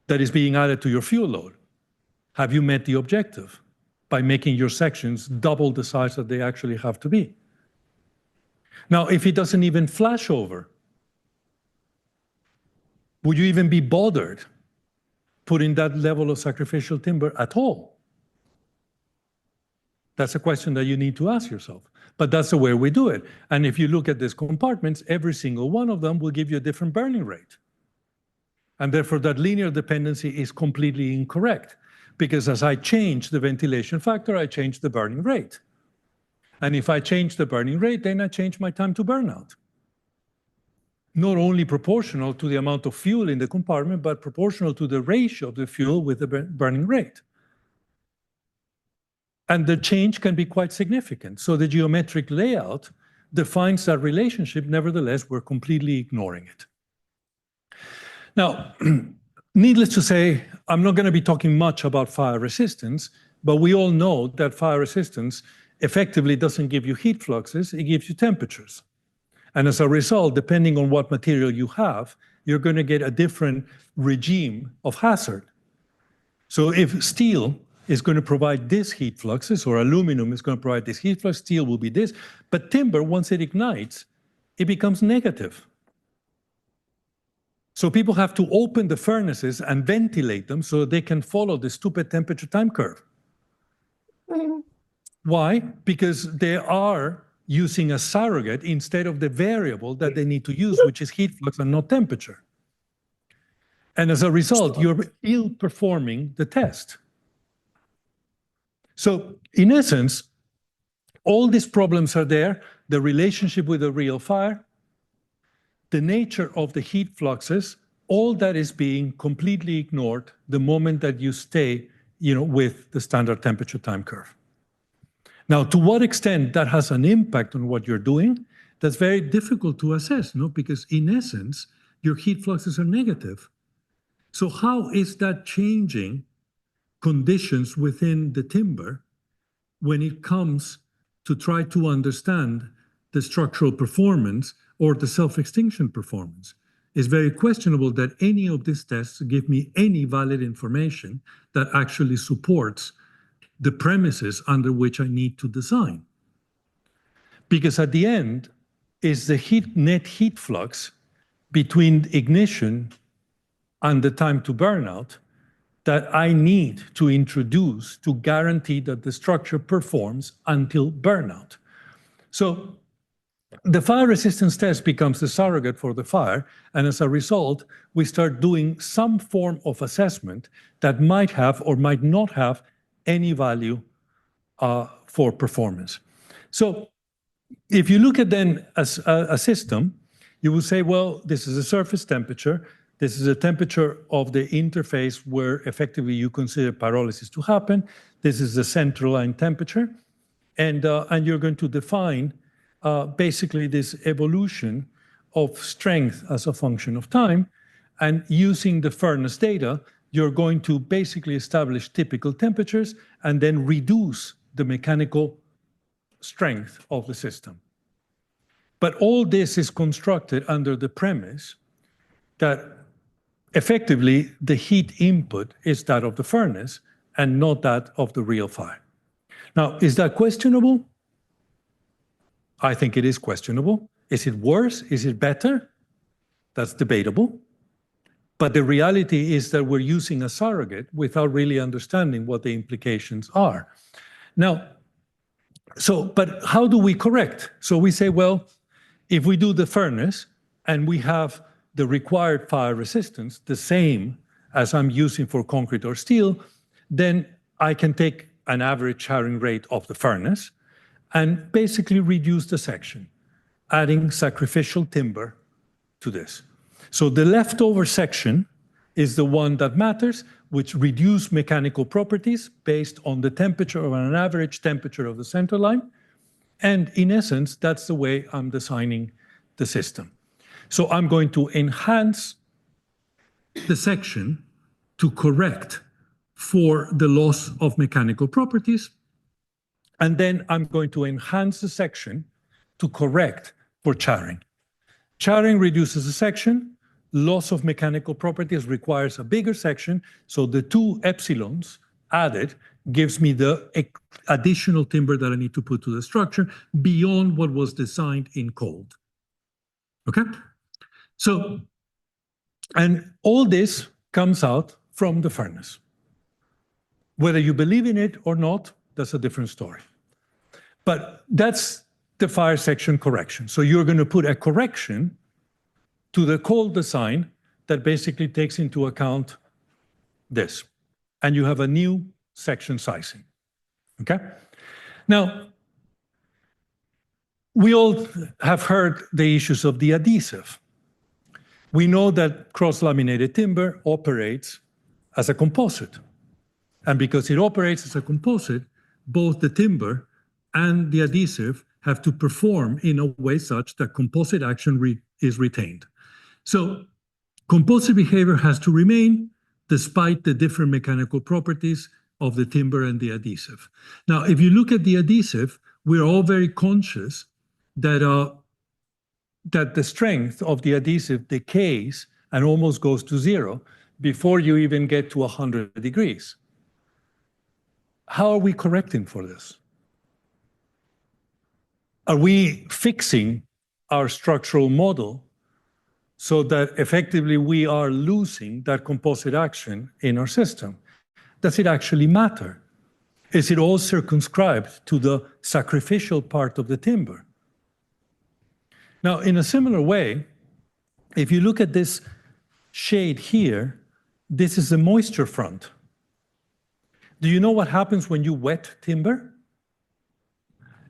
that is being added to your fuel load. Have you met the objective by making your sections double the size that they actually have to be? Now, if it doesn't even flash over, would you even be bothered putting that level of sacrificial timber at all? That's a question that you need to ask yourself. But that's the way we do it. And if you look at these compartments, every single one of them will give you a different burning rate. And therefore, that linear dependency is completely incorrect, because as I change the ventilation factor, I change the burning rate. And if I change the burning rate, then I change my time to burnout. not only proportional to the amount of fuel in the compartment, but proportional to the ratio of the fuel with the burning rate. And the change can be quite significant. So the geometric layout defines that relationship. Nevertheless, we're completely ignoring it. Now, needless to say, I'm not going to be talking much about fire resistance, but we all know that fire resistance effectively doesn't give you heat fluxes, it gives you temperatures. And as a result, depending on what material you have, you're going to get a different regime of hazard. So if steel is going to provide this heat fluxes, or aluminum is going to provide this heat flux, steel will be this. But timber, once it ignites, it becomes negative. So people have to open the furnaces and ventilate them so they can follow the stupid temperature time curve. Why? Because they are using a surrogate instead of the variable that they need to use, which is heat flux and not temperature. And as a result, you're ill performing the test. So in essence, all these problems are there: the relationship with the real fire, the nature of the heat fluxes, all that is being completely ignored the moment that you stay, with the standard temperature time curve. Now, to what extent that has an impact on what you're doing, that's very difficult to assess, because in essence, your heat fluxes are negative. So how is that changing conditions within the timber when it comes to try to understand the structural performance or the self-extinction performance? It's very questionable that any of these tests give me any valid information that actually supports the premises under which I need to design. Because at the end is the net heat flux between ignition and the time to burnout that I need to introduce to guarantee that the structure performs until burnout. So the fire resistance test becomes the surrogate for the fire, and as a result, we start doing some form of assessment that might have or might not have any value for performance. So if you look at then a system, you will say, well, this is a surface temperature. This is a temperature of the interface where effectively you consider pyrolysis to happen. This is the central line temperature. And you're going to define basically this evolution of strength as a function of time. And using the furnace data, you're going to basically establish typical temperatures and then reduce the mechanical strength of the system. But all this is constructed under the premise that effectively the heat input is that of the furnace and not that of the real fire. Now, is that questionable? I think it is questionable. Is it worse? Is it better? That's debatable. But the reality is that we're using a surrogate without really understanding what the implications are. Now, but how do we correct? So we say, well, if we do the furnace and we have the required fire resistance, the same as I'm using for concrete or steel, then I can take an average charring rate of the furnace and basically reduce the section, adding sacrificial timber to this. So the leftover section is the one that matters, which reduce mechanical properties based on the temperature of an average temperature of the center line. And in essence, that's the way I'm designing the system. So I'm going to enhance the section to correct for the loss of mechanical properties. And then I'm going to enhance the section to correct for charring. Charring reduces the section. Loss of mechanical properties requires a bigger section. So the two epsilons added gives me the additional timber that I need to put to the structure beyond what was designed in cold. Okay? So, and all this comes out from the furnace. Whether you believe in it or not, that's a different story. But that's the fire section correction. So you're going to put a correction to the cold design that basically takes into account this. And you have a new section sizing. Okay? Now, we all have heard the issues of the adhesive. We know that cross-laminated timber operates as a composite. And because it operates as a composite, both the timber and the adhesive have to perform in a way such that composite action is retained. So composite behavior has to remain despite the different mechanical properties of the timber and the adhesive. Now, if you look at the adhesive, we're all very conscious that the strength of the adhesive decays and almost goes to zero before you even get to 100 degrees. How are we correcting for this? Are we fixing our structural model so that effectively we are losing that composite action in our system? Does it actually matter? Is it all circumscribed to the sacrificial part of the timber? Now, in a similar way, if you look at this shade here, this is the moisture front. Do you know what happens when you wet timber?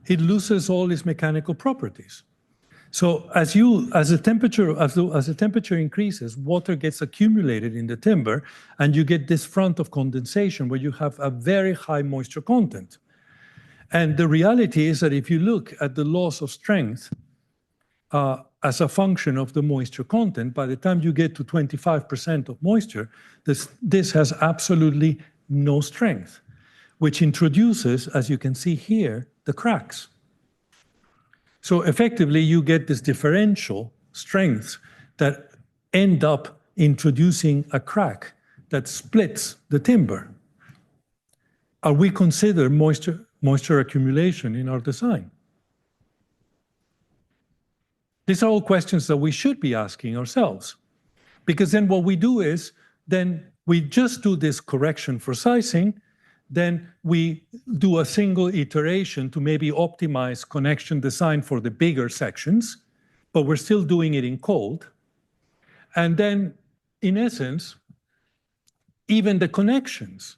It loses all its mechanical properties. So as the temperature increases, water gets accumulated in the timber, and you get this front of condensation where you have a very high moisture content. And the reality is that if you look at the loss of strength as a function of the moisture content, by the time you get to 25% of moisture, this has absolutely no strength, which introduces, as you can see here, the cracks. So effectively, you get this differential strengths that end up introducing a crack that splits the timber. Are we consider moisture accumulation in our design? These are all questions that we should be asking ourselves, because then what we do is then we just do this correction for sizing, then we do a single iteration to maybe optimize connection design for the bigger sections, but we're still doing it in cold. And then, in essence, even the connections,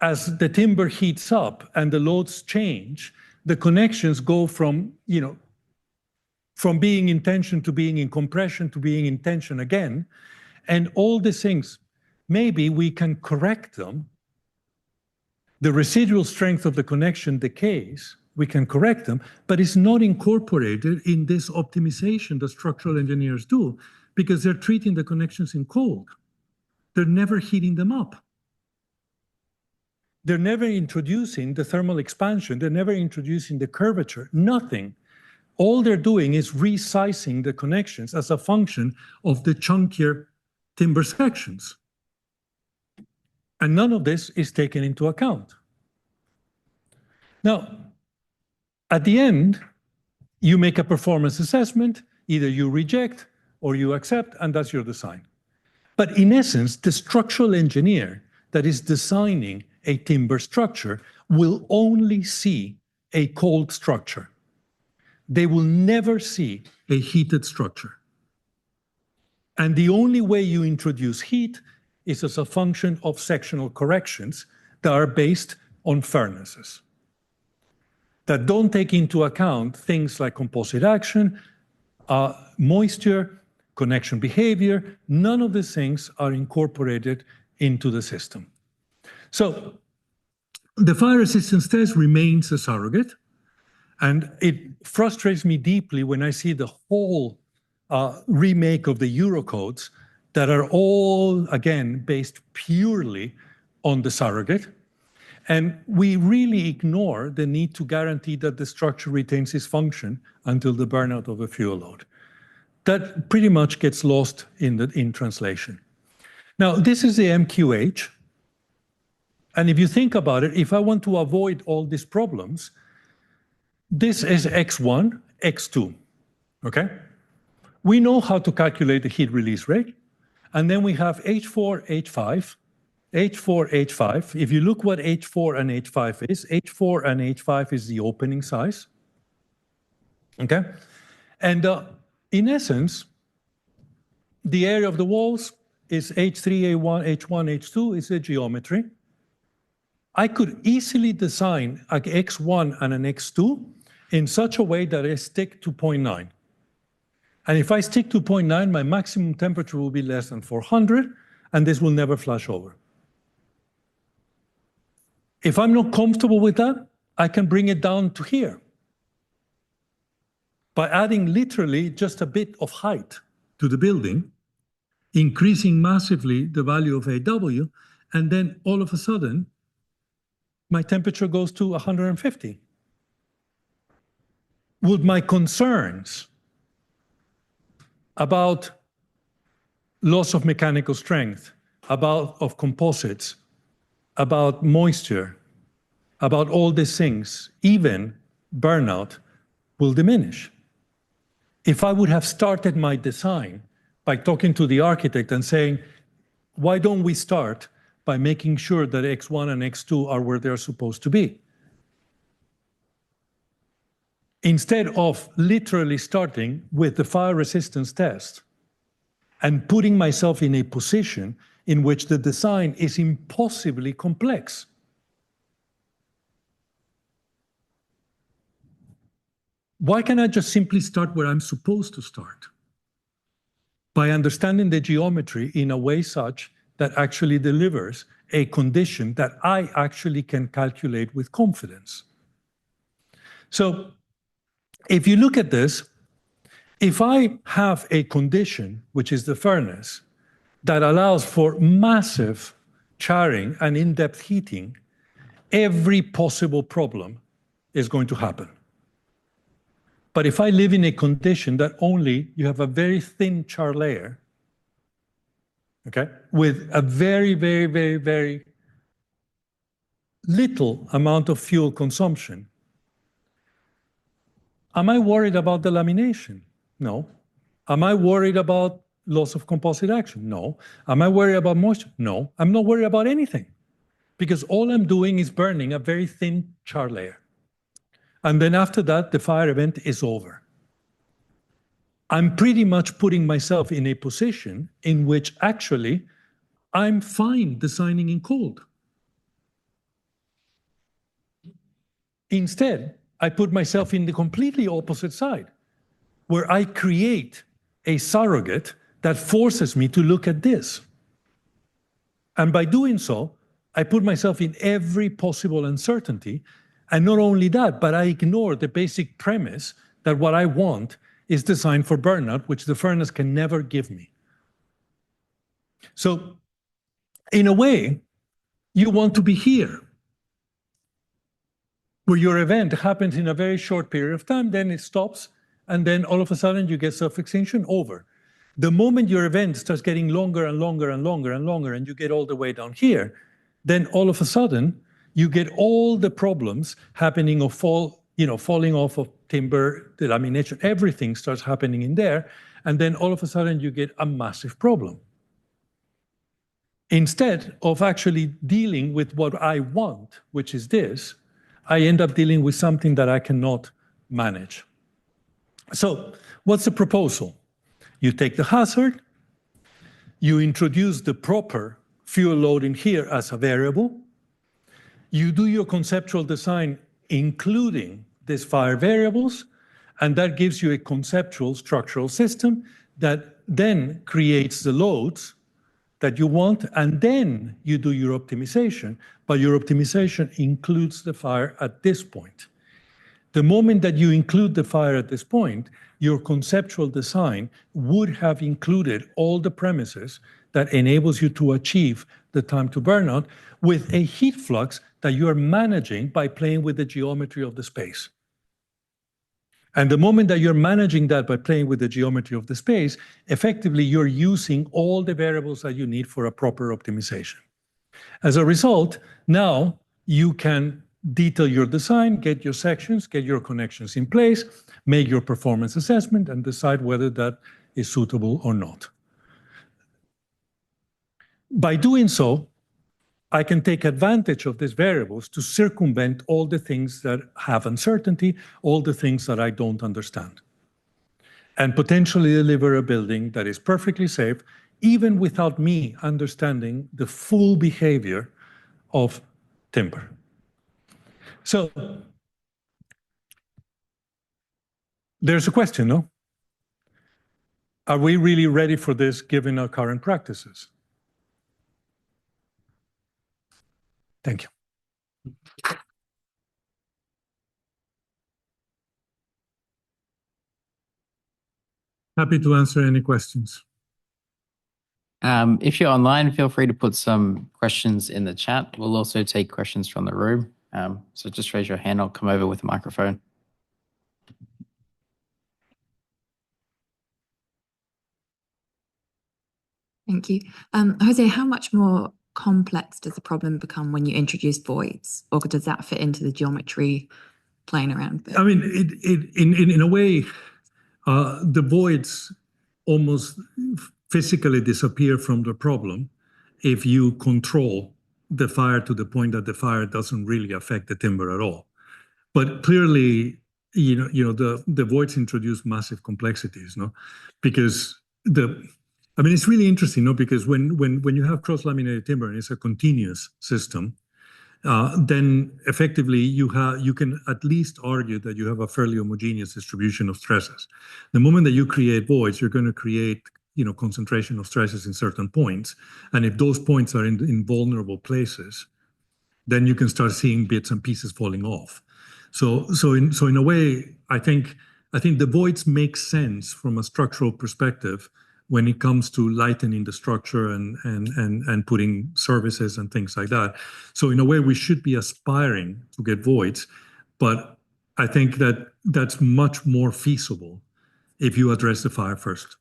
as the timber heats up and the loads change, the connections go from being in tension to being in compression to being in tension again. And all these things, maybe we can correct them. The residual strength of the connection decays, we can correct them, but it's not incorporated in this optimization that structural engineers do, because they're treating the connections in cold. They're never heating them up. They're never introducing the thermal expansion. They're never introducing the curvature, nothing. All they're doing is resizing the connections as a function of the chunkier timber sections. And none of this is taken into account. Now, at the end, you make a performance assessment, either you reject or you accept, and that's your design. But in essence, the structural engineer that is designing a timber structure will only see a cold structure. They will never see a heated structure. And the only way you introduce heat is as a function of sectional corrections that are based on furnaces, that don't take into account things like composite action, moisture, connection behavior. None of these things are incorporated into the system. So the fire resistance test remains a surrogate, and it frustrates me deeply when I see the whole remake of the Eurocodes that are all, again, based purely on the surrogate. And we really ignore the need to guarantee that the structure retains its function until the burnout of a fuel load. That pretty much gets lost in translation. Now, this is the MQH. And if you think about it, if I want to avoid all these problems, this is X1, X2, okay? We know how to calculate the heat release rate. And then we have H4, H5, H4, H5. If you look what H4 and H5 is, H4 and H5 is the opening size, okay? And in essence, the area of the walls is H3, A1, H1, H2 is the geometry. I could easily design an X1 and an X2 in such a way that I stick to 0.9. And if I stick to 0.9, my maximum temperature will be less than 400, and this will never flash over. If I'm not comfortable with that, I can bring it down to here by adding literally just a bit of height to the building, increasing massively the value of AW, and then all of a sudden, my temperature goes to 150. Would my concerns about loss of mechanical strength, of composites, about moisture, about all these things, even burnout, will diminish? If I would have started my design by talking to the architect and saying, why don't we start by making sure that X1 and X2 are where they're supposed to be? Instead of literally starting with the fire resistance test and putting myself in a position in which the design is impossibly complex. Why can't I just simply start where I'm supposed to start? By understanding the geometry in a way such that actually delivers a condition that I actually can calculate with confidence. So if you look at this, if I have a condition, which is the furnace, that allows for massive charring and in-depth heating, every possible problem is going to happen. But if I live in a condition that only you have a very thin char layer, okay, with a very, very, very, very little amount of fuel consumption, am I worried about the lamination? No. Am I worried about loss of composite action? No. Am I worried about moisture? No. I'm not worried about anything, because all I'm doing is burning a very thin char layer. And then after that, the fire event is over. I'm pretty much putting myself in a position in which actually I'm fine designing in cold. Instead, I put myself in the completely opposite side, where I create a surrogate that forces me to look at this. And by doing so, I put myself in every possible uncertainty. And not only that, but I ignore the basic premise that what I want is designed for burnout, which the furnace can never give me. So in a way, you want to be here, where your event happens in a very short period of time, then it stops, and then all of a sudden you get self-extinction, over. The moment your event starts getting longer and longer and longer and longer, and you get all the way down here, then all of a sudden you get all the problems happening of falling off of timber, the lamination, everything starts happening in there, and then all of a sudden you get a massive problem. Instead of actually dealing with what I want, which is this, I end up dealing with something that I cannot manage. So what's the proposal? You take the hazard, you introduce the proper fuel load in here as a variable, you do your conceptual design including these fire variables, and that gives you a conceptual structural system that then creates the loads that you want, and then you do your optimization, but your optimization includes the fire at this point. The moment that you include the fire at this point, your conceptual design would have included all the premises that enables you to achieve the time to burnout with a heat flux that you are managing by playing with the geometry of the space. And the moment that you're managing that by playing with the geometry of the space, effectively you're using all the variables that you need for a proper optimization. As a result, now you can detail your design, get your sections, get your connections in place, make your performance assessment, and decide whether that is suitable or not. By doing so, I can take advantage of these variables to circumvent all the things that have uncertainty, all the things that I don't understand, and potentially deliver a building that is perfectly safe, even without me understanding the full behavior of timber. So there's a question, no? Are we really ready for this given our current practices? Thank you. Happy to answer any questions. If you're online, feel free to put some questions in the chat. We'll also take questions from the room. So just raise your hand. I'll come over with a microphone. Thank you. Jose, how much more complex does the problem become when you introduce voids, or does that fit into the geometry playing around bit? I mean, in a way, the voids almost physically disappear from the problem if you control the fire to the point that the fire doesn't really affect the timber at all. But clearly, the voids introduce massive complexities, no? Because it's really interesting, no? Because when you have cross-laminated timber and it's a continuous system, then effectively you can at least argue that you have a fairly homogeneous distribution of stresses. The moment that you create voids, you're going to create concentration of stresses in certain points, and if those points are in vulnerable places, then you can start seeing bits and pieces falling off. So in a way, I think the voids make sense from a structural perspective when it comes to lightening the structure and putting services and things like that. So in a way, we should be aspiring to get voids, but I think that that's much more feasible if you address the fire first.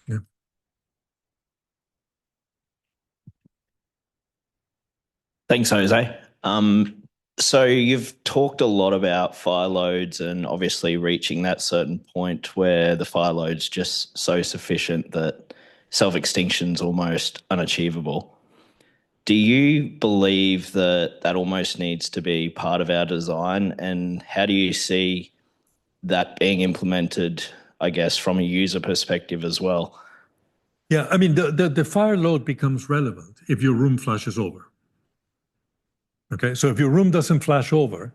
Yeah. Thanks, Jose. So you've talked a lot about fire loads and obviously reaching that certain point where the fire load's just so sufficient that self-extinction's almost unachievable. Do you believe that that almost needs to be part of our design, and how do you see that being implemented, I guess, from a user perspective as well? Yeah, I mean, the fire load becomes relevant if your room flashes over. Okay, so if your room doesn't flash over,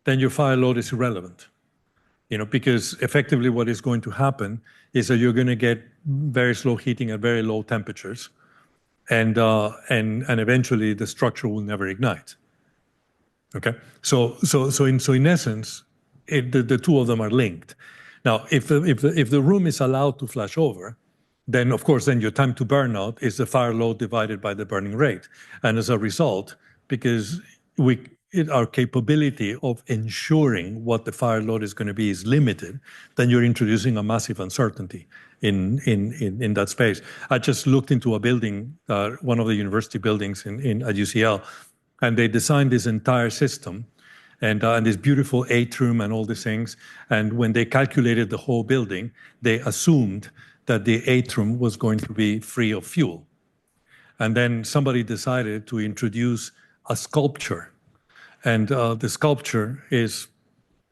then your fire load is irrelevant. Because effectively what is going to happen is that you're going to get very slow heating at very low temperatures, and eventually the structure will never ignite. Okay, so in essence, the two of them are linked. Now, if the room is allowed to flash over, then of course your time to burnout is the fire load divided by the burning rate, and as a result, because our capability of ensuring what the fire load is going to be is limited, then you're introducing a massive uncertainty in that space. I just looked into a building, one of the university buildings at UCL, and they designed this entire system and this beautiful atrium and all these things. And when they calculated the whole building, they assumed that the atrium was going to be free of fuel. And then somebody decided to introduce a sculpture, and the sculpture is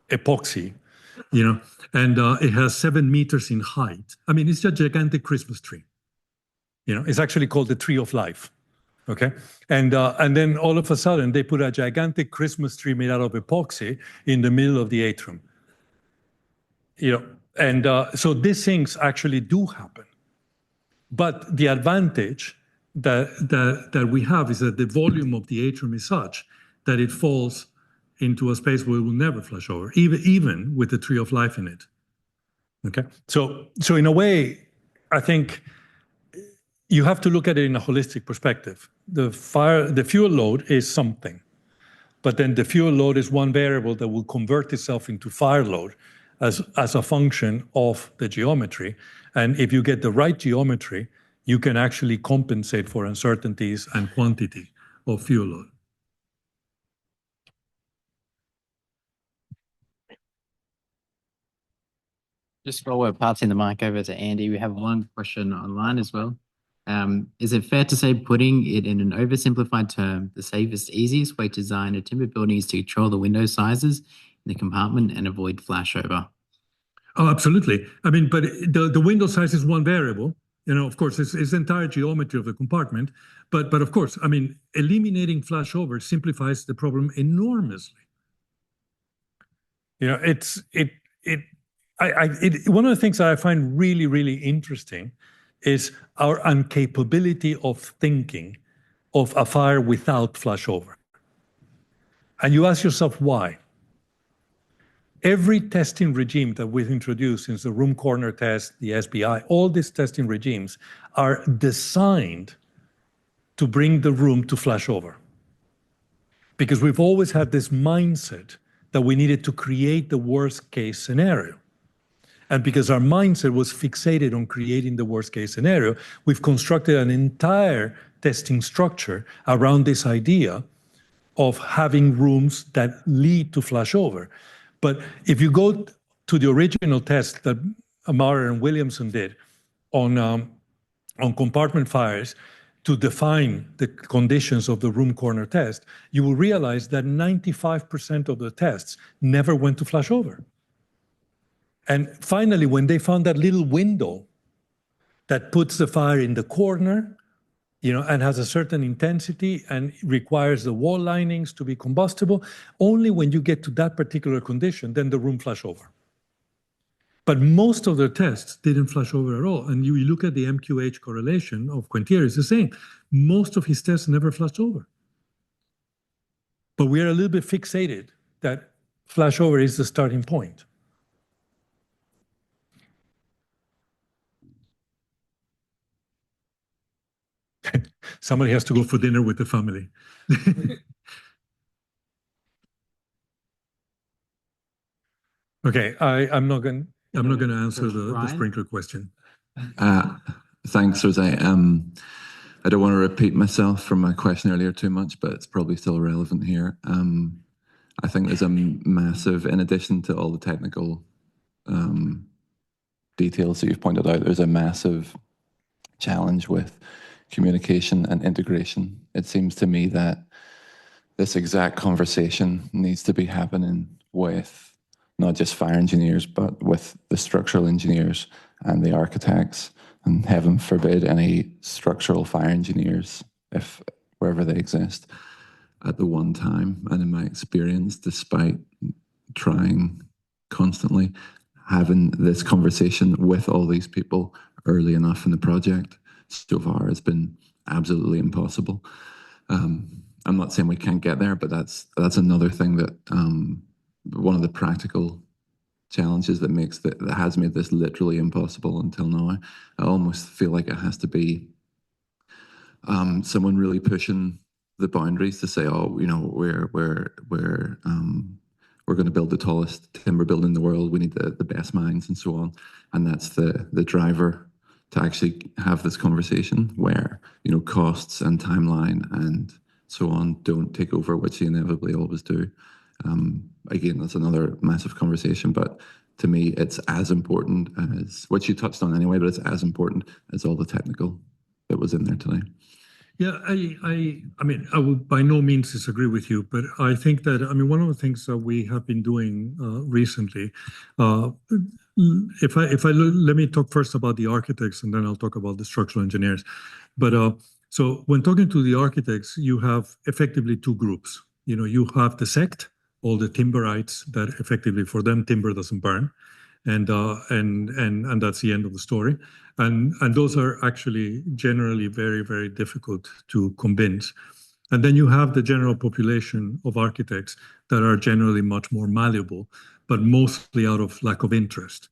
epoxy, and it has 7 meters in height. I mean, it's a gigantic Christmas tree. It's actually called the Tree of Life. Okay, and then all of a sudden they put a gigantic Christmas tree made out of epoxy in the middle of the atrium. And so these things actually do happen, but the advantage that we have is that the volume of the atrium is such that it falls into a space where it will never flash over, even with the Tree of Life in it. Okay, so in a way, I think you have to look at it in a holistic perspective. The fuel load is something, but then the fuel load is one variable that will convert itself into fire load as a function of the geometry. And if you get the right geometry, you can actually compensate for uncertainties and quantity of fuel load. Just while we're passing the mic over to Andy, we have one question online as well. Is it fair to say, putting it in an oversimplified term, the safest, easiest way to design a timber building is to control the window sizes in the compartment and avoid flashover? Oh, absolutely. I mean, but the window size is one variable. Of course, it's the entire geometry of the compartment. But of course, I mean, eliminating flashover simplifies the problem enormously. One of the things that I find really, really interesting is our incapability of thinking of a fire without flashover. And you ask yourself why. Every testing regime that we've introduced since the room corner test, the SBI, all these testing regimes are designed to bring the room to flashover. Because we've always had this mindset that we needed to create the worst case scenario. And because our mindset was fixated on creating the worst case scenario, we've constructed an entire testing structure around this idea of having rooms that lead to flashover. But if you go to the original test that Amara and Williamson did on compartment fires to define the conditions of the room corner test, you will realize that 95% of the tests never went to flashover. And finally, when they found that little window that puts the fire in the corner, and has a certain intensity and requires the wall linings to be combustible, only when you get to that particular condition, then the room flash over. But most of their tests didn't flash over at all. And you look at the MQH correlation of Quintier, it's the same. Most of his tests never flashed over. But we are a little bit fixated that flashover is the starting point. Somebody has to go for dinner with the family. Okay, I'm not going to answer the sprinkler question. Thanks, Jose. I don't want to repeat myself from my question earlier too much, but it's probably still relevant here. I think there's a massive, in addition to all the technical details that you've pointed out, there's a massive challenge with communication and integration. It seems to me that this exact conversation needs to be happening with not just fire engineers, but with the structural engineers and the architects, and heaven forbid any structural fire engineers, if wherever they exist, at the one time. And in my experience, despite trying constantly, having this conversation with all these people early enough in the project so far has been absolutely impossible. I'm not saying we can't get there, but that's another thing that one of the practical challenges that has made this literally impossible until now. I almost feel like it has to be someone really pushing the boundaries to say, oh, we're going to build the tallest timber building in the world. We need the best minds and so on, and that's the driver to actually have this conversation where costs and timeline and so on don't take over, which they inevitably always do. Again, that's another massive conversation, but to me, it's as important as what you touched on anyway, but it's as important as all the technical that was in there today. Yeah, I mean, I would by no means disagree with you, but I think that, one of the things that we have been doing recently, let me talk first about the architects and then I'll talk about the structural engineers. But so when talking to the architects, you have effectively two groups. You have the sect, all the timberites that effectively for them timber doesn't burn, and that's the end of the story. And those are actually generally very, very difficult to convince. And then you have the general population of architects that are generally much more malleable, but mostly out of lack of interest.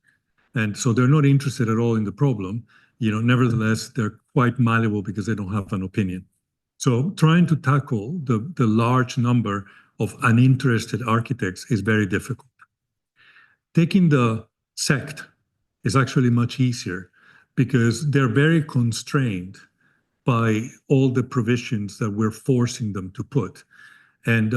And so they're not interested at all in the problem. Nevertheless, they're quite malleable because they don't have an opinion. So trying to tackle the large number of uninterested architects is very difficult. Taking the sect is actually much easier because they're very constrained by all the provisions that we're forcing them to put. And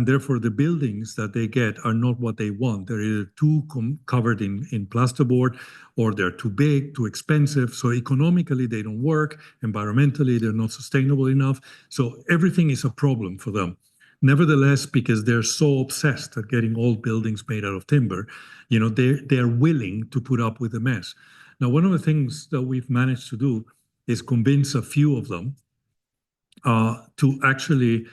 therefore the buildings that they get are not what they want. They're either too covered in plasterboard, or they're too big, too expensive. So economically they don't work. Environmentally they're not sustainable enough. So everything is a problem for them. Nevertheless, because they're so obsessed at getting old buildings made out of timber, they're willing to put up with the mess. Now, one of the things that we've managed to do is convince a few of them to actually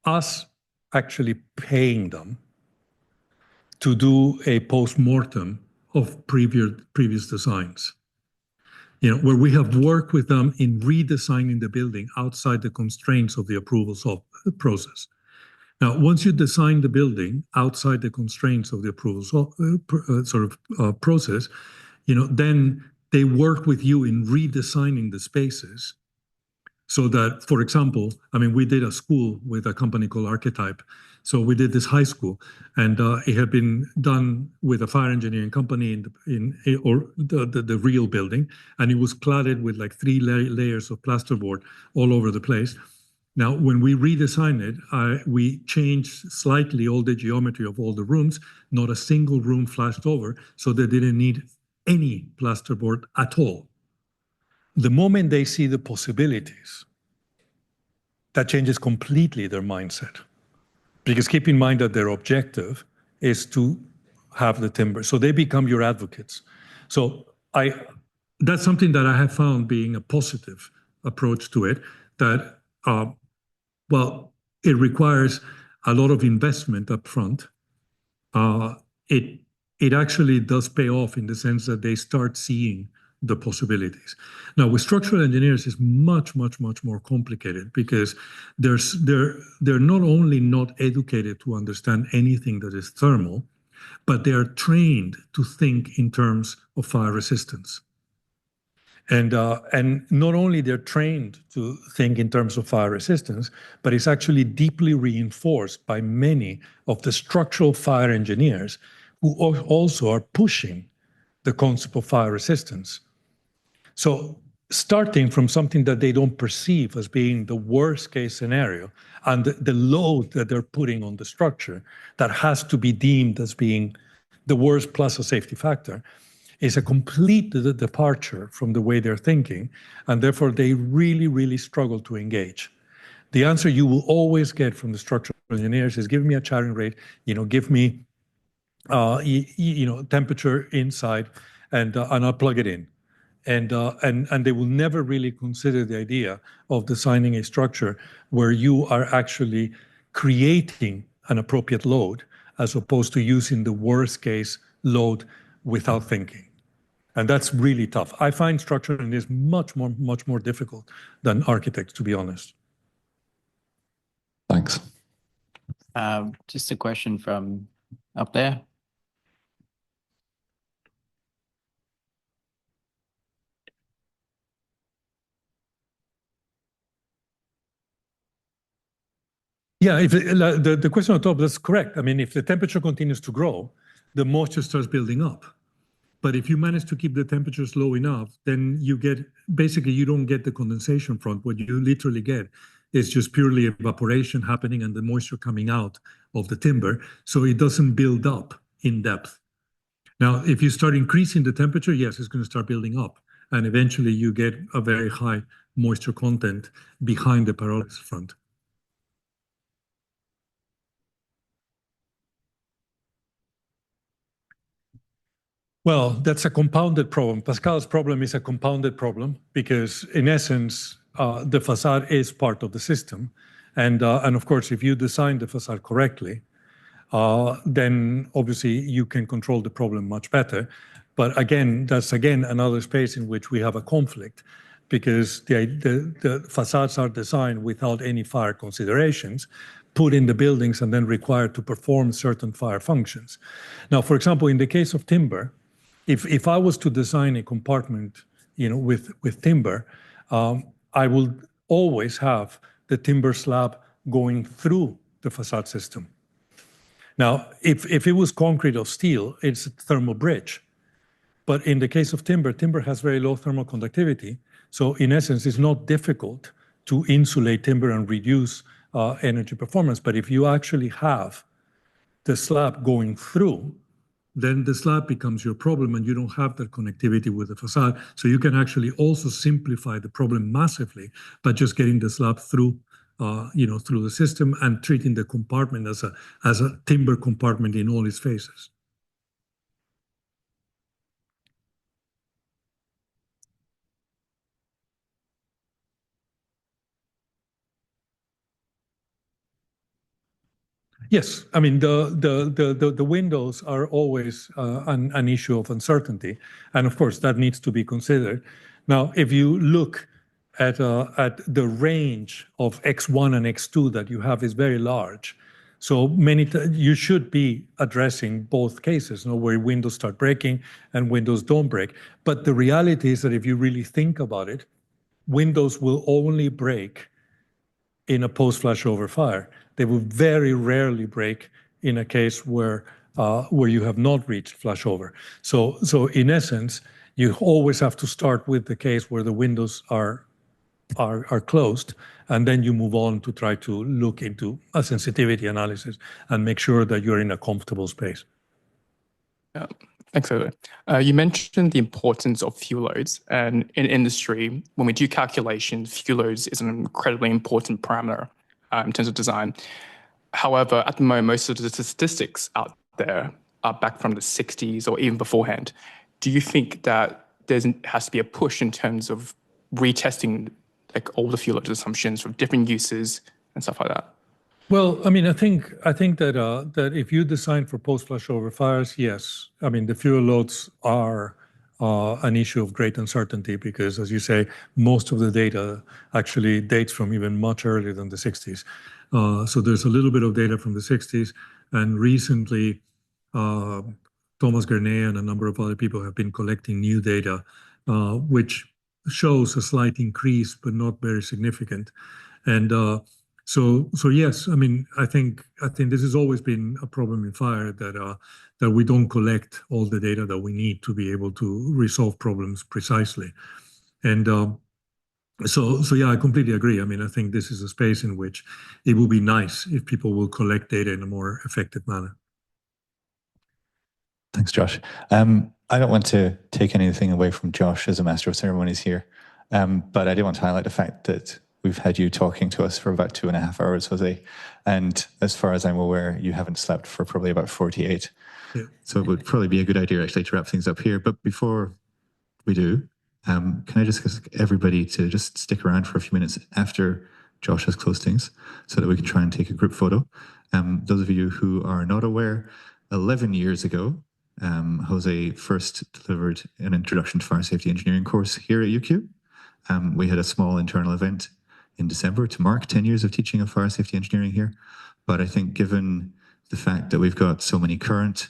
us actually paying them to do a post-mortem of previous designs, where we have worked with them in redesigning the building outside the constraints of the approvals of the process. Now, once you design the building outside the constraints of the approvals process, then they work with you in redesigning the spaces so that, for example, we did a school with a company called Archetype. So we did this high school, and it had been done with a fire engineering company in the real building, and it was cladded with like 3 layers of plasterboard all over the place. Now, when we redesigned it, we changed slightly all the geometry of all the rooms. Not a single room flashed over, so they didn't need any plasterboard at all. The moment they see the possibilities, that changes completely their mindset. Because keep in mind that their objective is to have the timber. So they become your advocates. So that's something that I have found being a positive approach to it, that, it requires a lot of investment up front. It actually does pay off in the sense that they start seeing the possibilities. Now, with structural engineers, it's much, much, much more complicated because they're not only not educated to understand anything that is thermal, but they are trained to think in terms of fire resistance. And not only they're trained to think in terms of fire resistance, but it's actually deeply reinforced by many of the structural fire engineers who also are pushing the concept of fire resistance. So starting from something that they don't perceive as being the worst case scenario and the load that they're putting on the structure that has to be deemed as being the worst plus a safety factor is a complete departure from the way they're thinking, and therefore they really, really struggle to engage. The answer you will always get from the structural engineers is give me a charring rate, give me temperature inside, and I'll plug it in. And they will never really consider the idea of designing a structure where you are actually creating an appropriate load as opposed to using the worst case load without thinking. And that's really tough. I find structural engineers much more difficult than architects, to be honest. Thanks. Just a question from up there. Yeah, if the question on top, that's correct. If the temperature continues to grow, the moisture starts building up. But if you manage to keep the temperatures low enough, then you don't get the condensation front. What you literally get is just purely evaporation happening and the moisture coming out of the timber. So it doesn't build up in depth. Now, if you start increasing the temperature, yes, it's going to start building up. And eventually you get a very high moisture content behind the pyrolysis front. Well, that's a compounded problem. Pascal's problem is a compounded problem because, in essence, the facade is part of the system. And of course, if you design the facade correctly, then obviously you can control the problem much better. But again, that's another space in which we have a conflict because the facades are designed without any fire considerations, put in the buildings and then required to perform certain fire functions. Now, for example, in the case of timber, if I was to design a compartment, with timber, I will always have the timber slab going through the facade system. Now, if it was concrete or steel, it's a thermal bridge. But in the case of timber has very low thermal conductivity. So in essence, it's not difficult to insulate timber and reduce energy performance. But if you actually have the slab going through, then the slab becomes your problem and you don't have that connectivity with the facade. So you can actually also simplify the problem massively by just getting the slab through through the system and treating the compartment as a timber compartment in all its phases. Yes, I mean the windows are always an issue of uncertainty, and of course that needs to be considered. Now, if you look at the range of X1 and X2 that you have is very large, so you should be addressing both cases, where windows start breaking and windows don't break. But the reality is that if you really think about it, windows will only break in a post-flashover fire. They will very rarely break in a case where you have not reached flashover. So in essence, you always have to start with the case where the windows are closed, and then you move on to try to look into a sensitivity analysis and make sure that you're in a comfortable space. Yeah, thanks, Jose. You mentioned the importance of fuel loads, and in industry, when we do calculations, fuel loads is an incredibly important parameter in terms of design. However, at the moment, most of the statistics out there are back from the 60s or even beforehand. Do you think that there has to be a push in terms of retesting like all the fuel load assumptions for different uses and stuff like that? Well, I mean, I think that if you design for post-flashover fires, yes, I mean the fuel loads are an issue of great uncertainty because, as you say, most of the data actually dates from even much earlier than the 60s. So there's a little bit of data from the 60s, and recently, Thomas Gurney and a number of other people have been collecting new data, which shows a slight increase, but not very significant. And so yes, I mean, I think this has always been a problem in fire that we don't collect all the data that we need to be able to resolve problems precisely. And so yeah, I completely agree. I mean, I think this is a space in which it would be nice if people will collect data in a more effective manner. Thanks, Josh. I don't want to take anything away from Josh as a master of ceremonies here, but I do want to highlight the fact that we've had you talking to us for about 2.5 hours, Jose. And as far as I'm aware, you haven't slept for probably about 48. Yeah. So it would probably be a good idea actually to wrap things up here. But before we do, can I just ask everybody to just stick around for a few minutes after Josh has closed things so that we can try and take a group photo. Those of you who are not aware, 11 years ago, Jose first delivered an introduction to fire safety engineering course here at UQ. We had a small internal event in December to mark 10 years of teaching of fire safety engineering here. But I think given the fact that we've got so many current,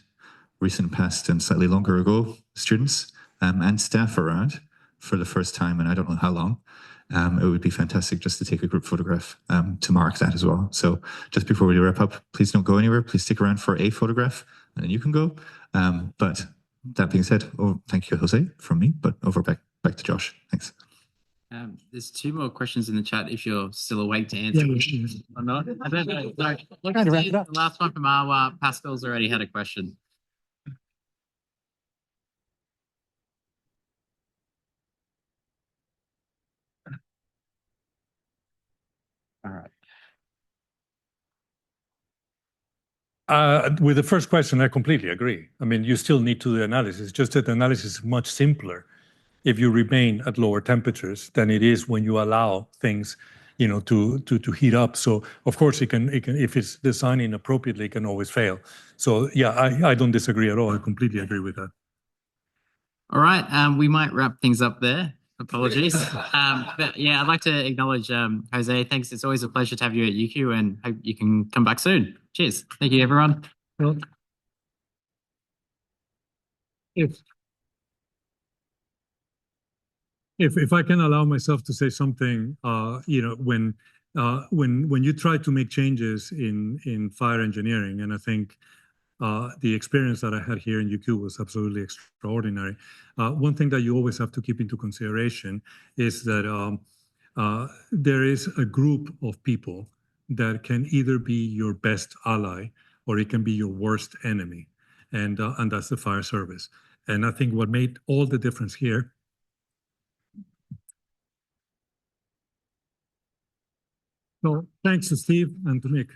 recent past and slightly longer ago students and staff around for the first time in I don't know how long, it would be fantastic just to take a group photograph to mark that as well. So just before we wrap up, please don't go anywhere. Please stick around for a photograph and then you can go. But that being said, thank you, Jose, from me, but over back to Josh. Thanks. There's 2 more questions in the chat if you're still awake to answer or not. I don't know. Sorry. The last one from our Pascal's already had a question. All right. With the first question, I completely agree. I mean, you still need to do the analysis, just that the analysis is much simpler if you remain at lower temperatures than it is when you allow things, to heat up. So of course it can if it's designed inappropriately, it can always fail. So yeah, I don't disagree at all. I completely agree with that. All right, we might wrap things up there. Apologies. But yeah, I'd like to acknowledge Jose. Thanks. It's always a pleasure to have you at UQ and hope you can come back soon. Cheers. Thank you, everyone. Well, if I can allow myself to say something, when you try to make changes in fire engineering, and I think the experience that I had here in UQ was absolutely extraordinary. One thing that you always have to keep into consideration is that there is a group of people that can either be your best ally or it can be your worst enemy, and that's the fire service. And I think what made all the difference here. So thanks to Steve and to Nick.